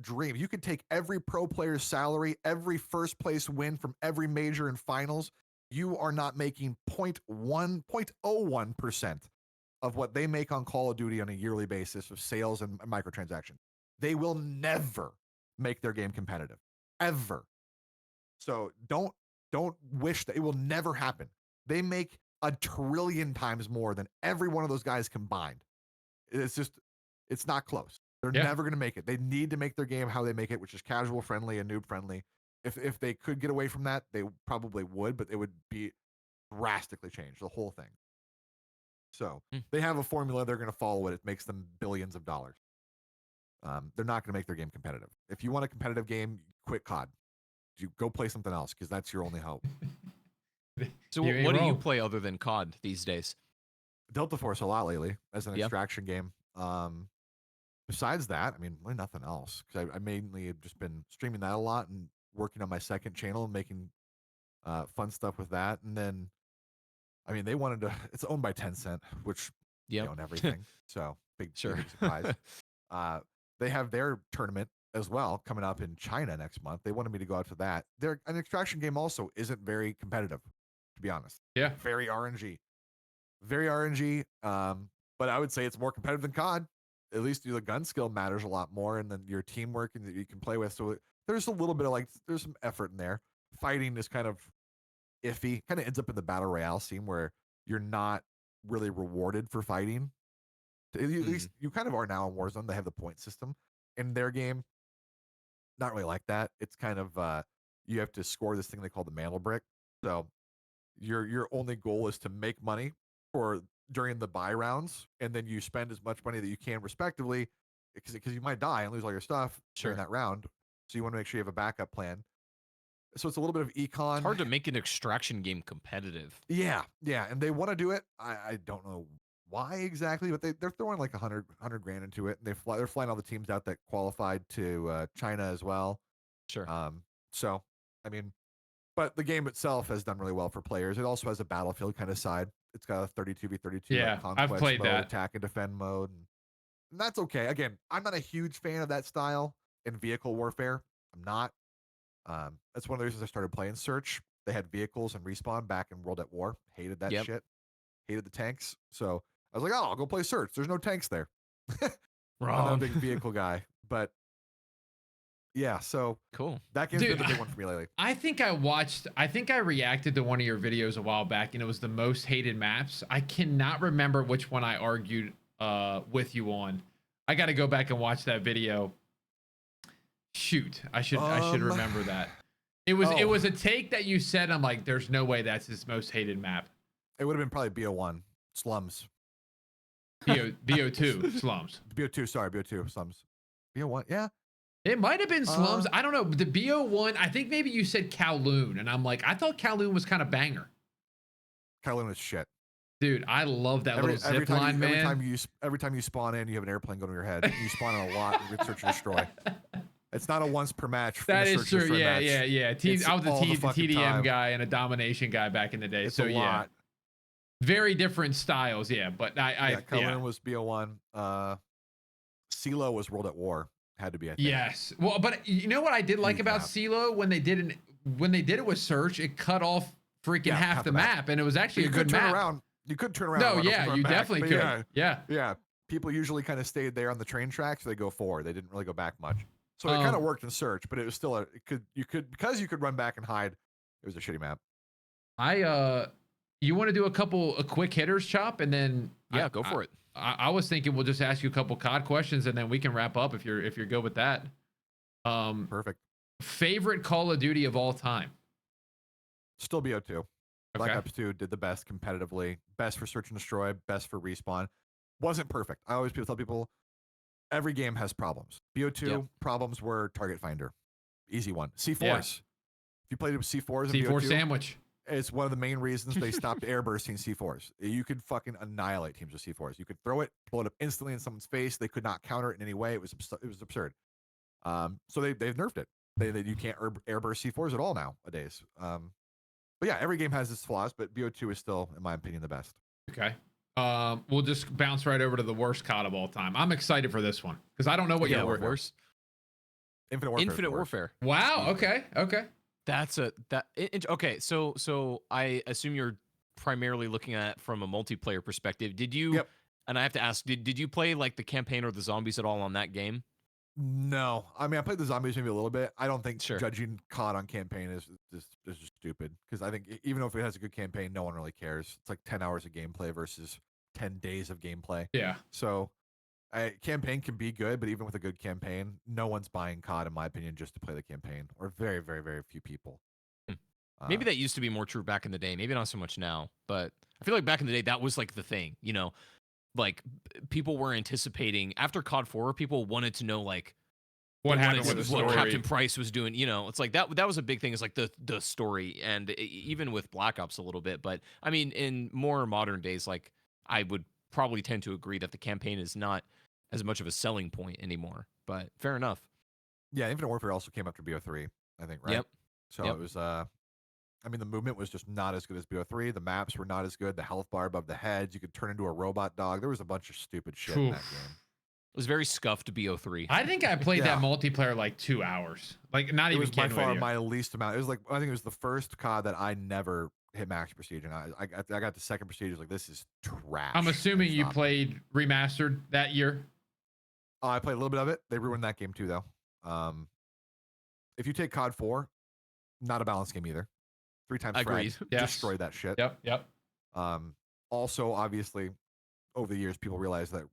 dream, you could take every pro player's salary, every first place win from every major and finals, you are not making 0.01% of what they make on Call of Duty on a yearly basis of sales and microtransactions. They will never make their game competitive, ever. So don't wish that. It will never happen. They make 1 trillion times more than every one of those guys combined. It's not close. They're Yeah. never going to make it. They need to make their game how they make it, which is casual friendly and noob friendly. If they could get away from that, they probably would, but it would be drastically change the whole thing. So they have a formula. They're going to follow it. It makes them billions of dollars. They're not going to make their game competitive. If you want a competitive game, quit COD. You go play something else because that's your only hope. So You ain't what do you wrong. play other than COD these days? Delta Force a lot lately as an Yeah. extraction game. Besides that, I mean, really nothing else because I mainly have just been streaming that a lot and working on my second channel and making fun stuff with that. And then, I mean, they wanted to. It's owned by Tencent, which they Yep. own everything. So big Sure. surprise. They have their tournament as well coming up in China next month. They wanted me to go out to that. An extraction game also isn't very competitive, to be honest. Yeah. Very RNG. Very RNG. But I would say it's more competitive than COD. At least the gun skill matters a lot more, and then your teamwork and that you can play with. So there's a little bit of there's some effort in there. Fighting is kind of iffy. Kind of ends up in the battle royale scene where you're not really rewarded for fighting. At least you kind of are now in Warzone. They have the point system in their game. Not really like that. It's kind of you have to score this thing they call the mantle brick. So your only goal is to make money for during the buy rounds, and then you spend as much money that you can respectively, because you might die and lose all your stuff during that round. So you want to make sure you have a backup plan. So it's a little bit of econ. It's hard to make an extraction game competitive. Yeah, and they want to do it. I don't know why exactly, but they're throwing like 100 grand into it, and they're flying all the teams out that qualified to China as well. Sure. So I mean, but the game itself has done really well for players. It also has a battlefield kind of side. It's got a 32v32 Yeah, conquest I've played mode, that. attack and defend mode, and that's okay. Again, I'm not a huge fan of that style in vehicle warfare. I'm not. That's one of the reasons I started playing Search. They had vehicles and respawn back in World at War. Hated that shit. Hated the tanks. So I was like, oh, I'll go play Search. There's no tanks there. I'm not a big vehicle guy, but yeah, so cool. that game's been the big one for me lately. I think I reacted to one of your videos a while back, and it was the most hated maps. I cannot remember which one I argued with you on. I got to go back and watch that video. Shoot, I should remember that. It was a take that you said. I'm like, there's no way that's his most hated map. It would have been probably BO1 slums. BO2 slums. BO2 slums. BO1, yeah. It might have been slums. I don't know. The BO1, I think maybe you said Kowloon, and I'm like, I thought Kowloon was kind of banger. Kowloon is shit. Dude, I love that little zip line, man. Every time you spawn in, you have an airplane going to your head. You spawn in a lot and search and destroy. It's not a once per match. That is true. Yeah. I was a TDM time. guy and a domination guy back in the day. It's so a lot. Very different styles. Yeah, but Kowloon was BO1. CeeLo was World at War. Had to be. I think. Yes. Well, but you know what I did like about CeeLo when they did it with Search, it cut off freaking half the map, and it was actually a good map. You could turn around. No, yeah, you definitely could. Yeah. People usually kind of stayed there on the train tracks. So they go forward. They didn't really go back much. So it kind of worked in Search, but it was still because you could run back and hide. It was a shitty map. You want to do a quick hitters, Chop, and then go for it. I was thinking we'll just ask you a couple COD questions, and then we can wrap up if you're good with that. Perfect. Favorite Call of Duty of all time? Still BO2. Okay. Black Ops 2 did the best competitively. Best for search and destroy. Best for respawn. Wasn't perfect. I always tell people every game has problems. BO2 problems were target finder. Easy one. C4s. Yeah. If you played with C4s, C4 BO2, sandwich. It's one of the main reasons they stopped airbursting C4s. You could fucking annihilate teams with C4s. You could throw it, blow it up instantly in someone's face. They could not counter it in any way. It was absurd. So they've nerfed it. You can't airburst C4s at all nowadays. But yeah, every game has its flaws, but BO2 is still, in my opinion, the best. Okay. We'll just bounce right over to the worst COD of all time. I'm excited for this one because I don't know what your worst. Infinite Warfare. Wow. Okay. Okay. So I assume you're primarily looking at it from a multiplayer perspective. Did you? Yep. And I have to ask, did you play like the campaign or the zombies at all on that game? No, I mean I played the zombies maybe a little bit. I don't think Sure. judging COD on campaign is just stupid because I think even if it has a good campaign, no one really cares. It's like 10 hours of gameplay versus 10 days of gameplay. Yeah. So Campaign can be good, but even with a good campaign, no one's buying COD, in my opinion, just to play the campaign, or very, very, very few people. Maybe that used to be more true back in the day. Maybe not so much now, but I feel like back in the day that was like the thing. You know, like people were anticipating after COD 4, people wanted to know like What they happened wanted with to- the what story? Captain Price was doing. You know, it's like that was a big thing. Is like the story, and even with Black Ops a little bit. But I mean, in more modern days, like I would probably tend to agree that the campaign is not as much of a selling point anymore. But fair enough. Yeah, Infinite Warfare also came after BO3, I think, right? Yep. So Yep. it was I mean, the movement was just not as good as BO3. The maps were not as good. The health bar above the heads, you could turn into a robot dog. There was a bunch of stupid shit in that Oof. game. It was very scuffed BO3. I think I played that Yeah. multiplayer like 2 hours. Like not It even was by kidding far with you. my least amount. It was like I think it was the first COD that I never hit max prestige, and I got the second prestige. I was like, this is trash. I'm assuming and you stopped. played remastered that year. I played a little bit of it. They ruined that game too, though. If you take COD 4, not a balanced game either. 3 times Agreed. frag, Yes. destroyed that shit. Yep. Also, obviously, over the years, people realized that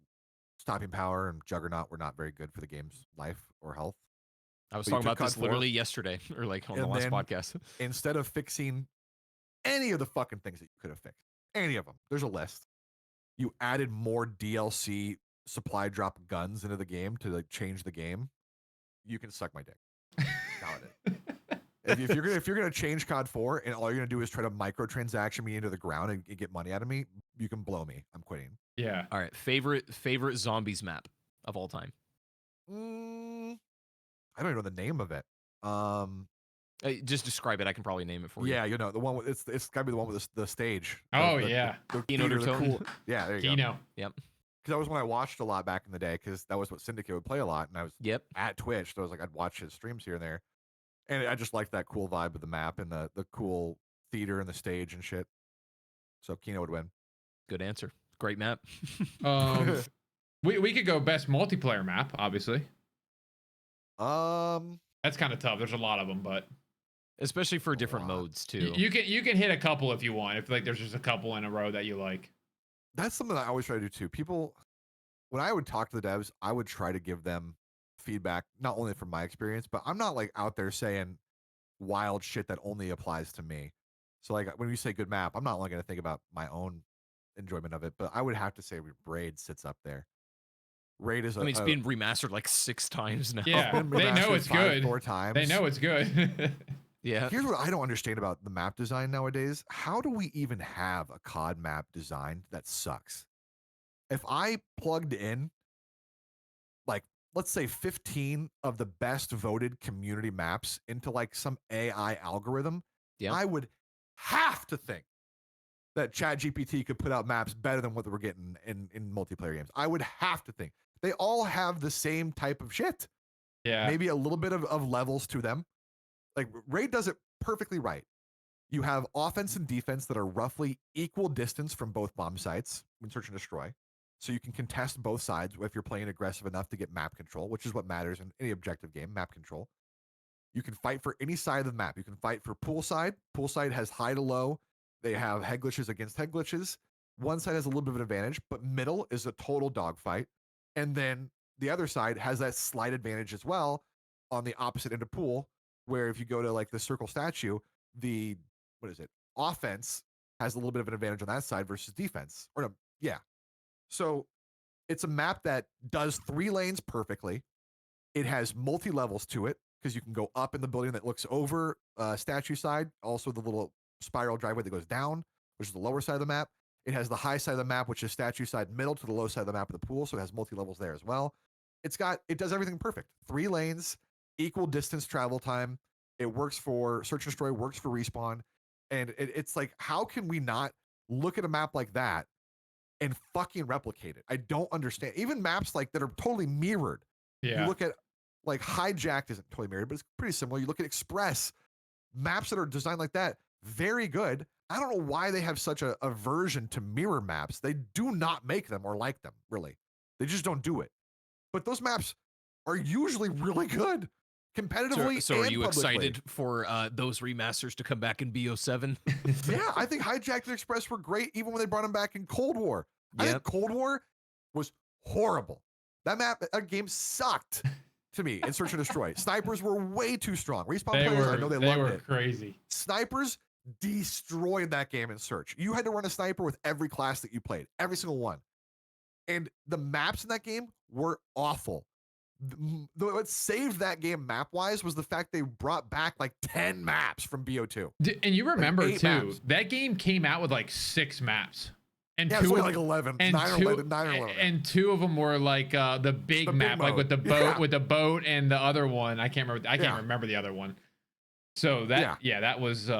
stopping power and Juggernaut were not very good for the game's life or health. I was But you talking took about this COD 4, literally yesterday, or like on the and last then podcast. instead of fixing any of the fucking things that you could have fixed, any of them, there's a list. You added more DLC supply drop guns into the game to like change the game. You can suck my dick. Valid. If you're gonna change COD 4 and all you're gonna do is try to microtransaction me into the ground and get money out of me, you can blow me. I'm quitting. Yeah. All right, favorite zombies map of all time. I don't even know the name of it. Just describe it. I can probably name it for you. Yeah, you know the one with it's gotta be the one with the stage. Oh, yeah. the Kino theater, the Dertoten. cool. Yeah, there you go. Kino. Yep. Because that was when I watched a lot back in the day. Because that was what Syndicate would play a lot, and I was Yep. at Twitch, so I was like, I'd watch his streams here and there, and I just liked that cool vibe of the map and the cool theater and the stage and shit. So Kino would win. Good answer. Great map. We could go best multiplayer map, obviously. Um, That's kind of tough. There's a lot of them, but Especially for different lot. modes too. you can hit a couple if you want. If like there's just a couple in a row that you like. that's something that I always try to do too. People, when I would talk to the devs, I would try to give them feedback, not only from my experience, but I'm not like out there saying wild shit that only applies to me. So like when you say good map, I'm not only going to think about my own enjoyment of it, but I would have to say Raid sits up there. Raid is I mean, it's been remastered like 6 times now. Yeah, been they know remastered it's 5, good. 4 times. They know it's good. Yeah. Here's what I don't understand about the map design nowadays. How do we even have a COD map design that sucks? If I plugged in, like, let's say 15 of the best voted community maps into like some AI algorithm, Yeah. I would have to think that ChatGPT could put out maps better than what we're getting in multiplayer games. I would have to think. They all have the same type of shit. Yeah. Maybe a little bit of levels to them. Like Raid does it perfectly right. You have offense and defense that are roughly equal distance from both bomb sites when search and destroy. So you can contest both sides if you're playing aggressive enough to get map control, which is what matters in any objective game, map control. You can fight for any side of the map. You can fight for poolside. Poolside has high to low. They have head glitches against head glitches. One side has a little bit of an advantage, but middle is a total dogfight. And then the other side has that slight advantage as well on the opposite end of pool, where if you go to like the circle statue, the offense has a little bit of an advantage on that side versus defense. Or no, yeah. So it's a map that does 3 lanes perfectly. It has multi levels to it because you can go up in the building that looks over statue side. Also, the little spiral driveway that goes down, which is the lower side of the map. It has the high side of the map, which is statue side middle, to the low side of the map of the pool. So it has multi levels there as well. It does everything perfect. 3 lanes, equal distance travel time. It works for search and destroy, works for respawn. And it's like, how can we not look at a map like that and fucking replicate it? I don't understand. Even maps like that are totally mirrored. Yeah. You look at like Hijacked isn't totally mirrored, but it's pretty similar. You look at Express, maps that are designed like that, very good. I don't know why they have such a aversion to mirror maps. They do not make them or like them, really. They just don't do it. But those maps are usually really good. Competitively, So are and you publicly. excited for those remasters to come back in BO7? Yeah, I think Hijacked and Express were great even when they brought them back in Cold War. I think Cold War was horrible. That game sucked to me in Search and Destroy. Snipers were way too strong. Respawn They players, were I know they they loved were it. crazy. Snipers destroyed that game in Search. You had to run a sniper with every class that you played, every single one. And the maps in that game were awful. What saved that game map-wise was the fact they brought back like 10 maps from BO2. And you remember Like 8 too, maps. that game came out with like 6 maps. And Yeah, it's only like 11, 9 or 11, 9 or 11. And 2 of them were like the big map, like with the boat and the other one. I can't remember the other one. So that that was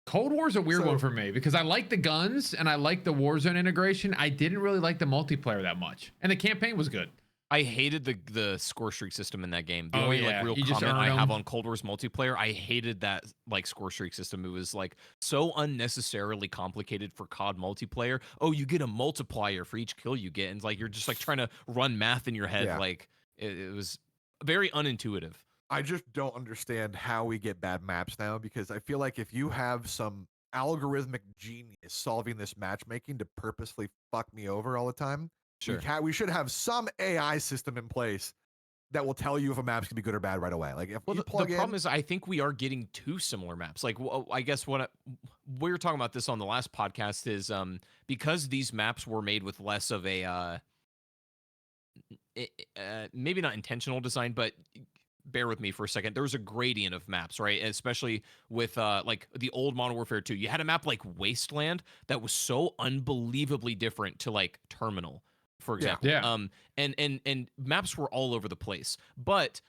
Cold War's a weird one for me because I like the guns and I like the Warzone integration. I didn't really like the multiplayer that much. And the campaign was good. I hated the score streak system in that game. The Oh, only yeah. like real You just comment I earn have 'em. on Cold War's multiplayer, I hated that like score streak system. It was like so unnecessarily complicated for COD multiplayer. Oh, you get a multiplier for each kill you get, and like you're just like trying to run math in your head. Yeah. Like it was very unintuitive. I just don't understand how we get bad maps now because I feel like if you have some algorithmic genius solving this matchmaking to purposely fuck me over all the time, Sure. we should have some AI system in place that will tell you if a map's gonna be good or bad right away. Like if you The plug problem is, I think we are getting 2 similar maps. Like, I guess we were talking about this on the last podcast is because these maps were made with less of a maybe not intentional design, but bear with me for a second. There was a gradient of maps, right? Especially with like the old Modern Warfare 2. You had a map like Wasteland that was so unbelievably different to like Terminal, for example. Yeah. And maps were all over the place. But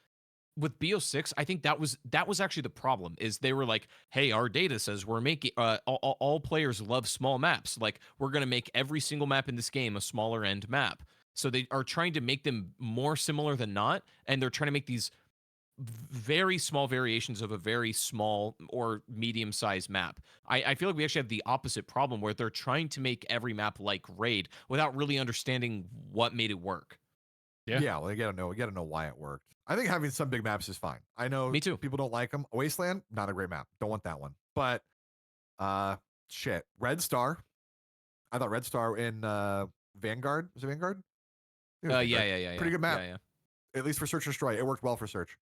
with BO6, I think that was actually the problem. Is they were like, hey, our data says we're making all players love small maps. Like we're gonna make every single map in this game a smaller end map. So they are trying to make them more similar than not, and they're trying to make these very small variations of a very small or medium-sized map. I feel like we actually have the opposite problem where they're trying to make every map like Raid without really understanding what made it work. Yeah, well, you gotta know why it worked. I think having some big maps is fine. I know Me too. people don't like them. Wasteland, not a great map. Don't want that one. But shit. Red Star. I thought Red Star in Vanguard. Was it Vanguard? Yeah. Pretty good map. Yeah. At least for Search and Destroy. It worked well for Search.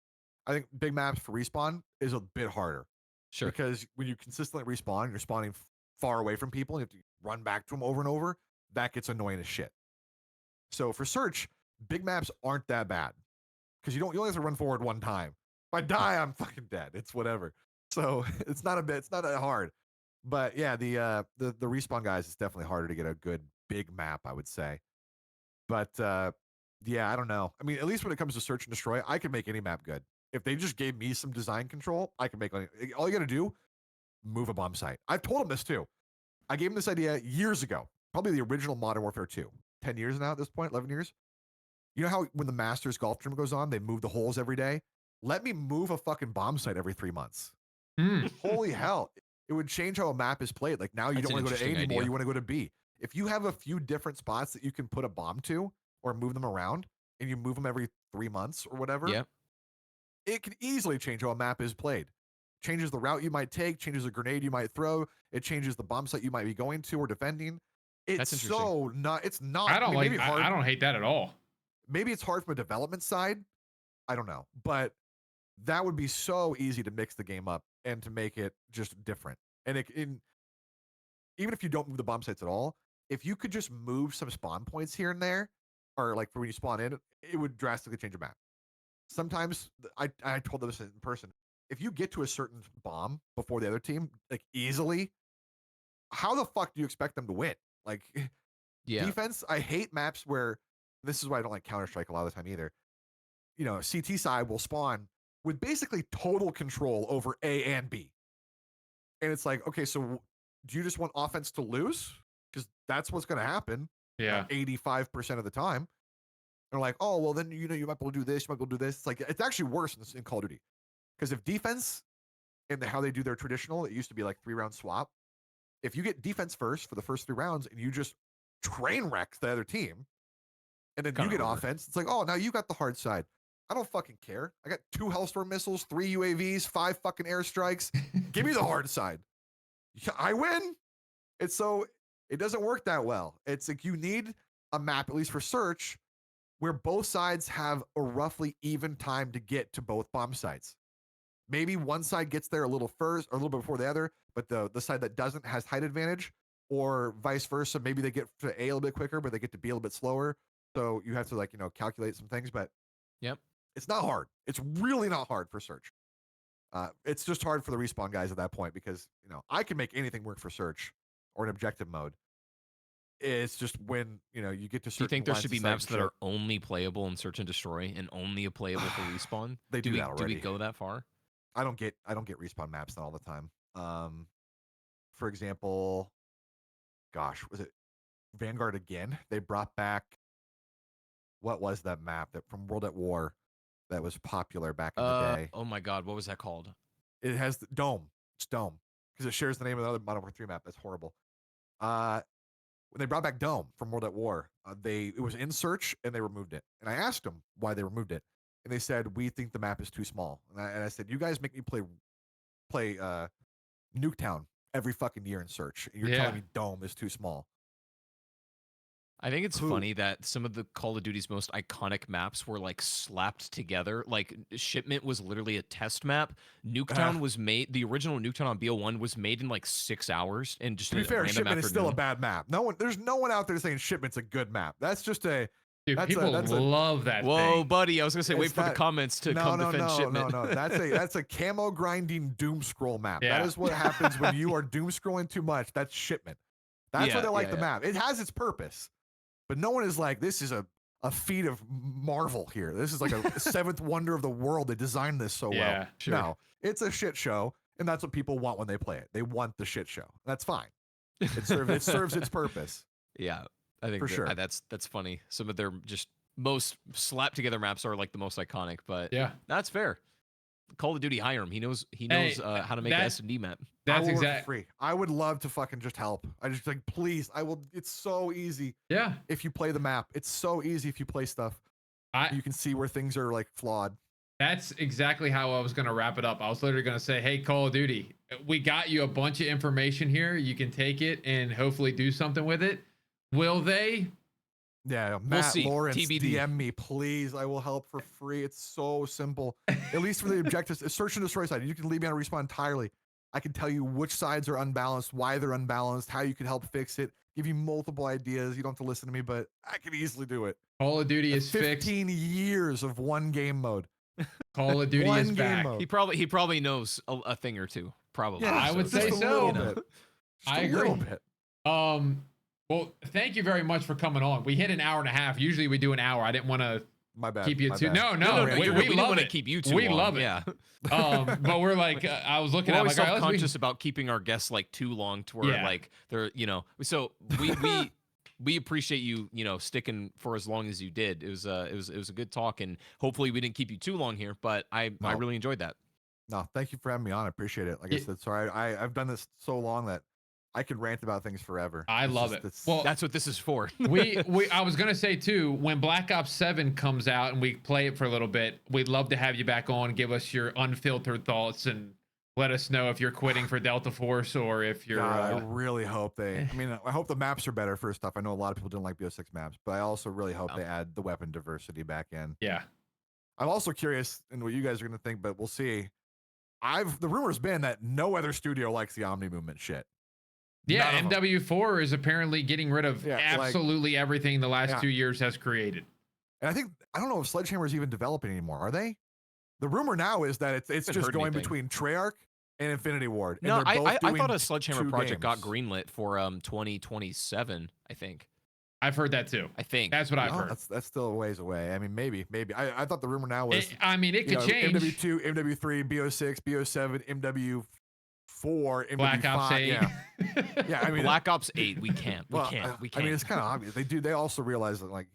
I think big maps for respawn is a bit harder. Sure. Because when you consistently respawn, you're spawning far away from people, and you have to run back to them over and over. That gets annoying as shit. So for Search, big maps aren't that bad because you only have to run forward one time. If I die, I'm fucking dead. It's whatever. So it's not that hard. But yeah, the respawn guys, it's definitely harder to get a good big map, I would say. But yeah, I don't know. I mean, at least when it comes to Search and Destroy, I can make any map good. If they just gave me some design control, I can make all you got to do, move a bomb site. I've told them this too. I gave them this idea years ago, probably the original Modern Warfare 2. 10 years now at this point, 11 years. You know how when the Masters golf tournament goes on, they move the holes every day? Let me move a fucking bomb site every 3 months. Holy hell. It would change how a map is played. Like now you don't want to go to A anymore, you want to go to B. If you have a few different spots that you can put a bomb to or move them around and you move them every 3 months or whatever, it can easily change how a map is played. Changes the route you might take, changes the grenade you might throw, it changes the bomb site you might be going to or defending. It's so not. It's not. I don't I don't hate that at all. Maybe it's hard from a development side. I don't know, but that would be so easy to mix the game up and to make it just different. And even if you don't move the bomb sites at all, if you could just move some spawn points here and there, or like for when you spawn in, it would drastically change a map. Sometimes I told them this in person. If you get to a certain bomb before the other team, like easily, how the fuck do you expect them to win? Like defense, I hate maps where this is why I don't like Counter-Strike a lot of the time either. You know, CT side will spawn with basically total control over A and B. And it's like, okay, so do you just want offense to lose? Because that's what's going to happen. Yeah. 85% of the time. They're like, oh, well, then, you might be able to do this. You might be able to do this. It's like, it's actually worse in Call of Duty. Because if defense and how they do their traditional, it used to be like 3-round swap. If you get defense first for the first 3 rounds and you just train wreck the other team, and then you get offense, it's like, oh, now you got the hard side. I don't fucking care. I got 2 Hellstorm missiles, 3 UAVs, 5 fucking airstrikes. Give me the hard side. I win. It doesn't work that well. It's like you need a map, at least for Search, where both sides have a roughly even time to get to both bomb sites. Maybe one side gets there a little first or a little bit before the other, but the side that doesn't has height advantage, or vice versa. Maybe they get to A a little bit quicker, but they get to B a little bit slower. So you have to calculate some things, but Yep. it's not hard. It's really not hard for search. It's just hard for the respawn guys at that point because I can make anything work for search or an objective mode. It's just when you get to certain. Do you think there lines should of be sight maps and that shit. are only playable in search and destroy and only playable for respawn? They do that Do we already. go that far? I don't get respawn maps all the time. For example, gosh, was it Vanguard again? They brought back what was that map that from World at War that was popular back in the day? Oh my God, what was that called? It has the Dome. It's Dome because it shares the name of the other Modern Warfare 3 map. That's horrible. When they brought back Dome from World at War, it was in search and they removed it. And I asked them why they removed it, and they said we think the map is too small. And I said, you guys make me play Nuketown every fucking year in search, and you're telling me Dome is too small. I think it's funny that some of the Call of Duty's most iconic maps were like slapped together. Like Shipment was literally a test map. Nuketown was made. The original Nuketown on BO1 was made in like 6 hours, and just to be fair, Shipment is still a bad map. There's no one out there saying Shipment's a good map. That's just a Dude, people love that. Whoa, thing. buddy! I was gonna say, wait for the comments to come defend Shipment. No. That's a camo grinding doom scroll map. Yeah. That is what happens when you are doom scrolling too much. That's Shipment. That's why they like the map. It has its purpose, but no one is like, this is a feat of marvel here. This is like a seventh wonder of the world. They designed this so well. Sure. No, it's a shit show, and that's what people want when they play it. They want the shit show. That's fine. It serves its purpose. Yeah. I think for sure. That's funny. Some of their just most slapped together maps are like the most iconic, but that's fair. Call of Duty, hire him. He knows how to make an S&D map. That's exactly free. I would love to fucking just help. I just please. I will. It's so easy. Yeah. If you play the map, it's so easy. If you play stuff, you can see where things are like flawed. That's exactly how I was gonna wrap it up. I was literally gonna say, hey, Call of Duty, we got you a bunch of information here. You can take it and hopefully do something with it. Will they? Yeah, Matt Lawrence, DM me, please. I will help for free. It's so simple. At least for the objectives, search and destroy side, you can leave me on a respawn entirely. I can tell you which sides are unbalanced, why they're unbalanced, how you can help fix it, give you multiple ideas. You don't have to listen to me, but I can easily do it. Call of Duty is 15 years of one game mode. Call of Duty is back. He probably knows a thing or two. Probably. Yeah, I would say so. I agree. Well, thank you very much for coming on. We hit an hour and a half. Usually we do an hour. I didn't want to keep you too. No, we love it. Keep you too we long. love it. Yeah. But we're like, I was looking at like, self-conscious about keeping our guests like too long to where like they're So we appreciate you sticking for as long as you did. It was a good talk, and hopefully we didn't keep you too long here. But I really enjoyed that. No, thank you for having me on. I appreciate it. Like I said, sorry, I've done this so long that I could rant about things forever. I love it. Well, that's what this is for. I was gonna say too, when Black Ops 7 comes out and we play it for a little bit, we'd love to have you back on, give us your unfiltered thoughts, and let us know if you're quitting for Delta Force or if you're. I really hope I hope the maps are better. First off, I know a lot of people didn't like BO6 maps, but I also really hope they add the weapon diversity back in. Yeah. I'm also curious in what you guys are gonna think, but we'll see. The rumor's been that no other studio likes the Omni movement shit. Yeah, MW4 is apparently getting rid of absolutely everything the last 2 years has created. And I don't know if Sledgehammer's even developing anymore. Are they? The rumor now is that it's just going between Treyarch and Infinity Ward. No, and I thought a Sledgehammer project got greenlit for 2027, I think. I've heard that too. I think that's what I've heard. That's still a ways away. I mean, maybe. I thought the rumor now was. It could change. MW2, MW3, BO6, BO7, MW4, Black Ops 8. Yeah. I mean, Black Ops 8. We can't. We can't. I mean, it's kind of obvious. They also realize that,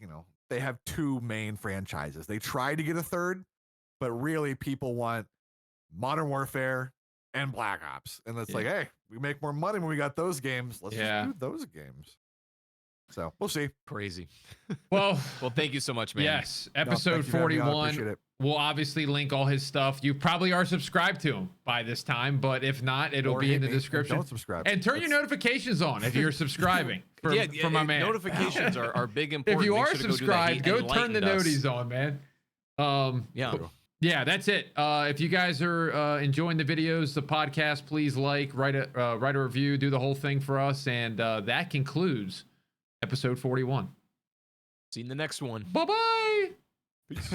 they have two main franchises. They try to get a third, but really people want Modern Warfare and Black Ops. And it's like, hey, we make more money when we got those games. Let's just do those games. So we'll see. Crazy. Well, thank you so much, man. Yes. Episode 41. we'll obviously link all his stuff. You probably are subscribed to him by this time, but if not, it'll Or be hit in the me and description. Don't subscribe. And turn your notifications on if you're subscribing for my man. Notifications are big important. If you Make are sure to go do that. subscribed, He go turn the enlightened us. noties on, man. Yeah. Yeah, that's it. If you guys are enjoying the videos, the podcast, please write a review, do the whole thing for us, and that concludes episode 41. See you in the next one. Bye bye. Peace.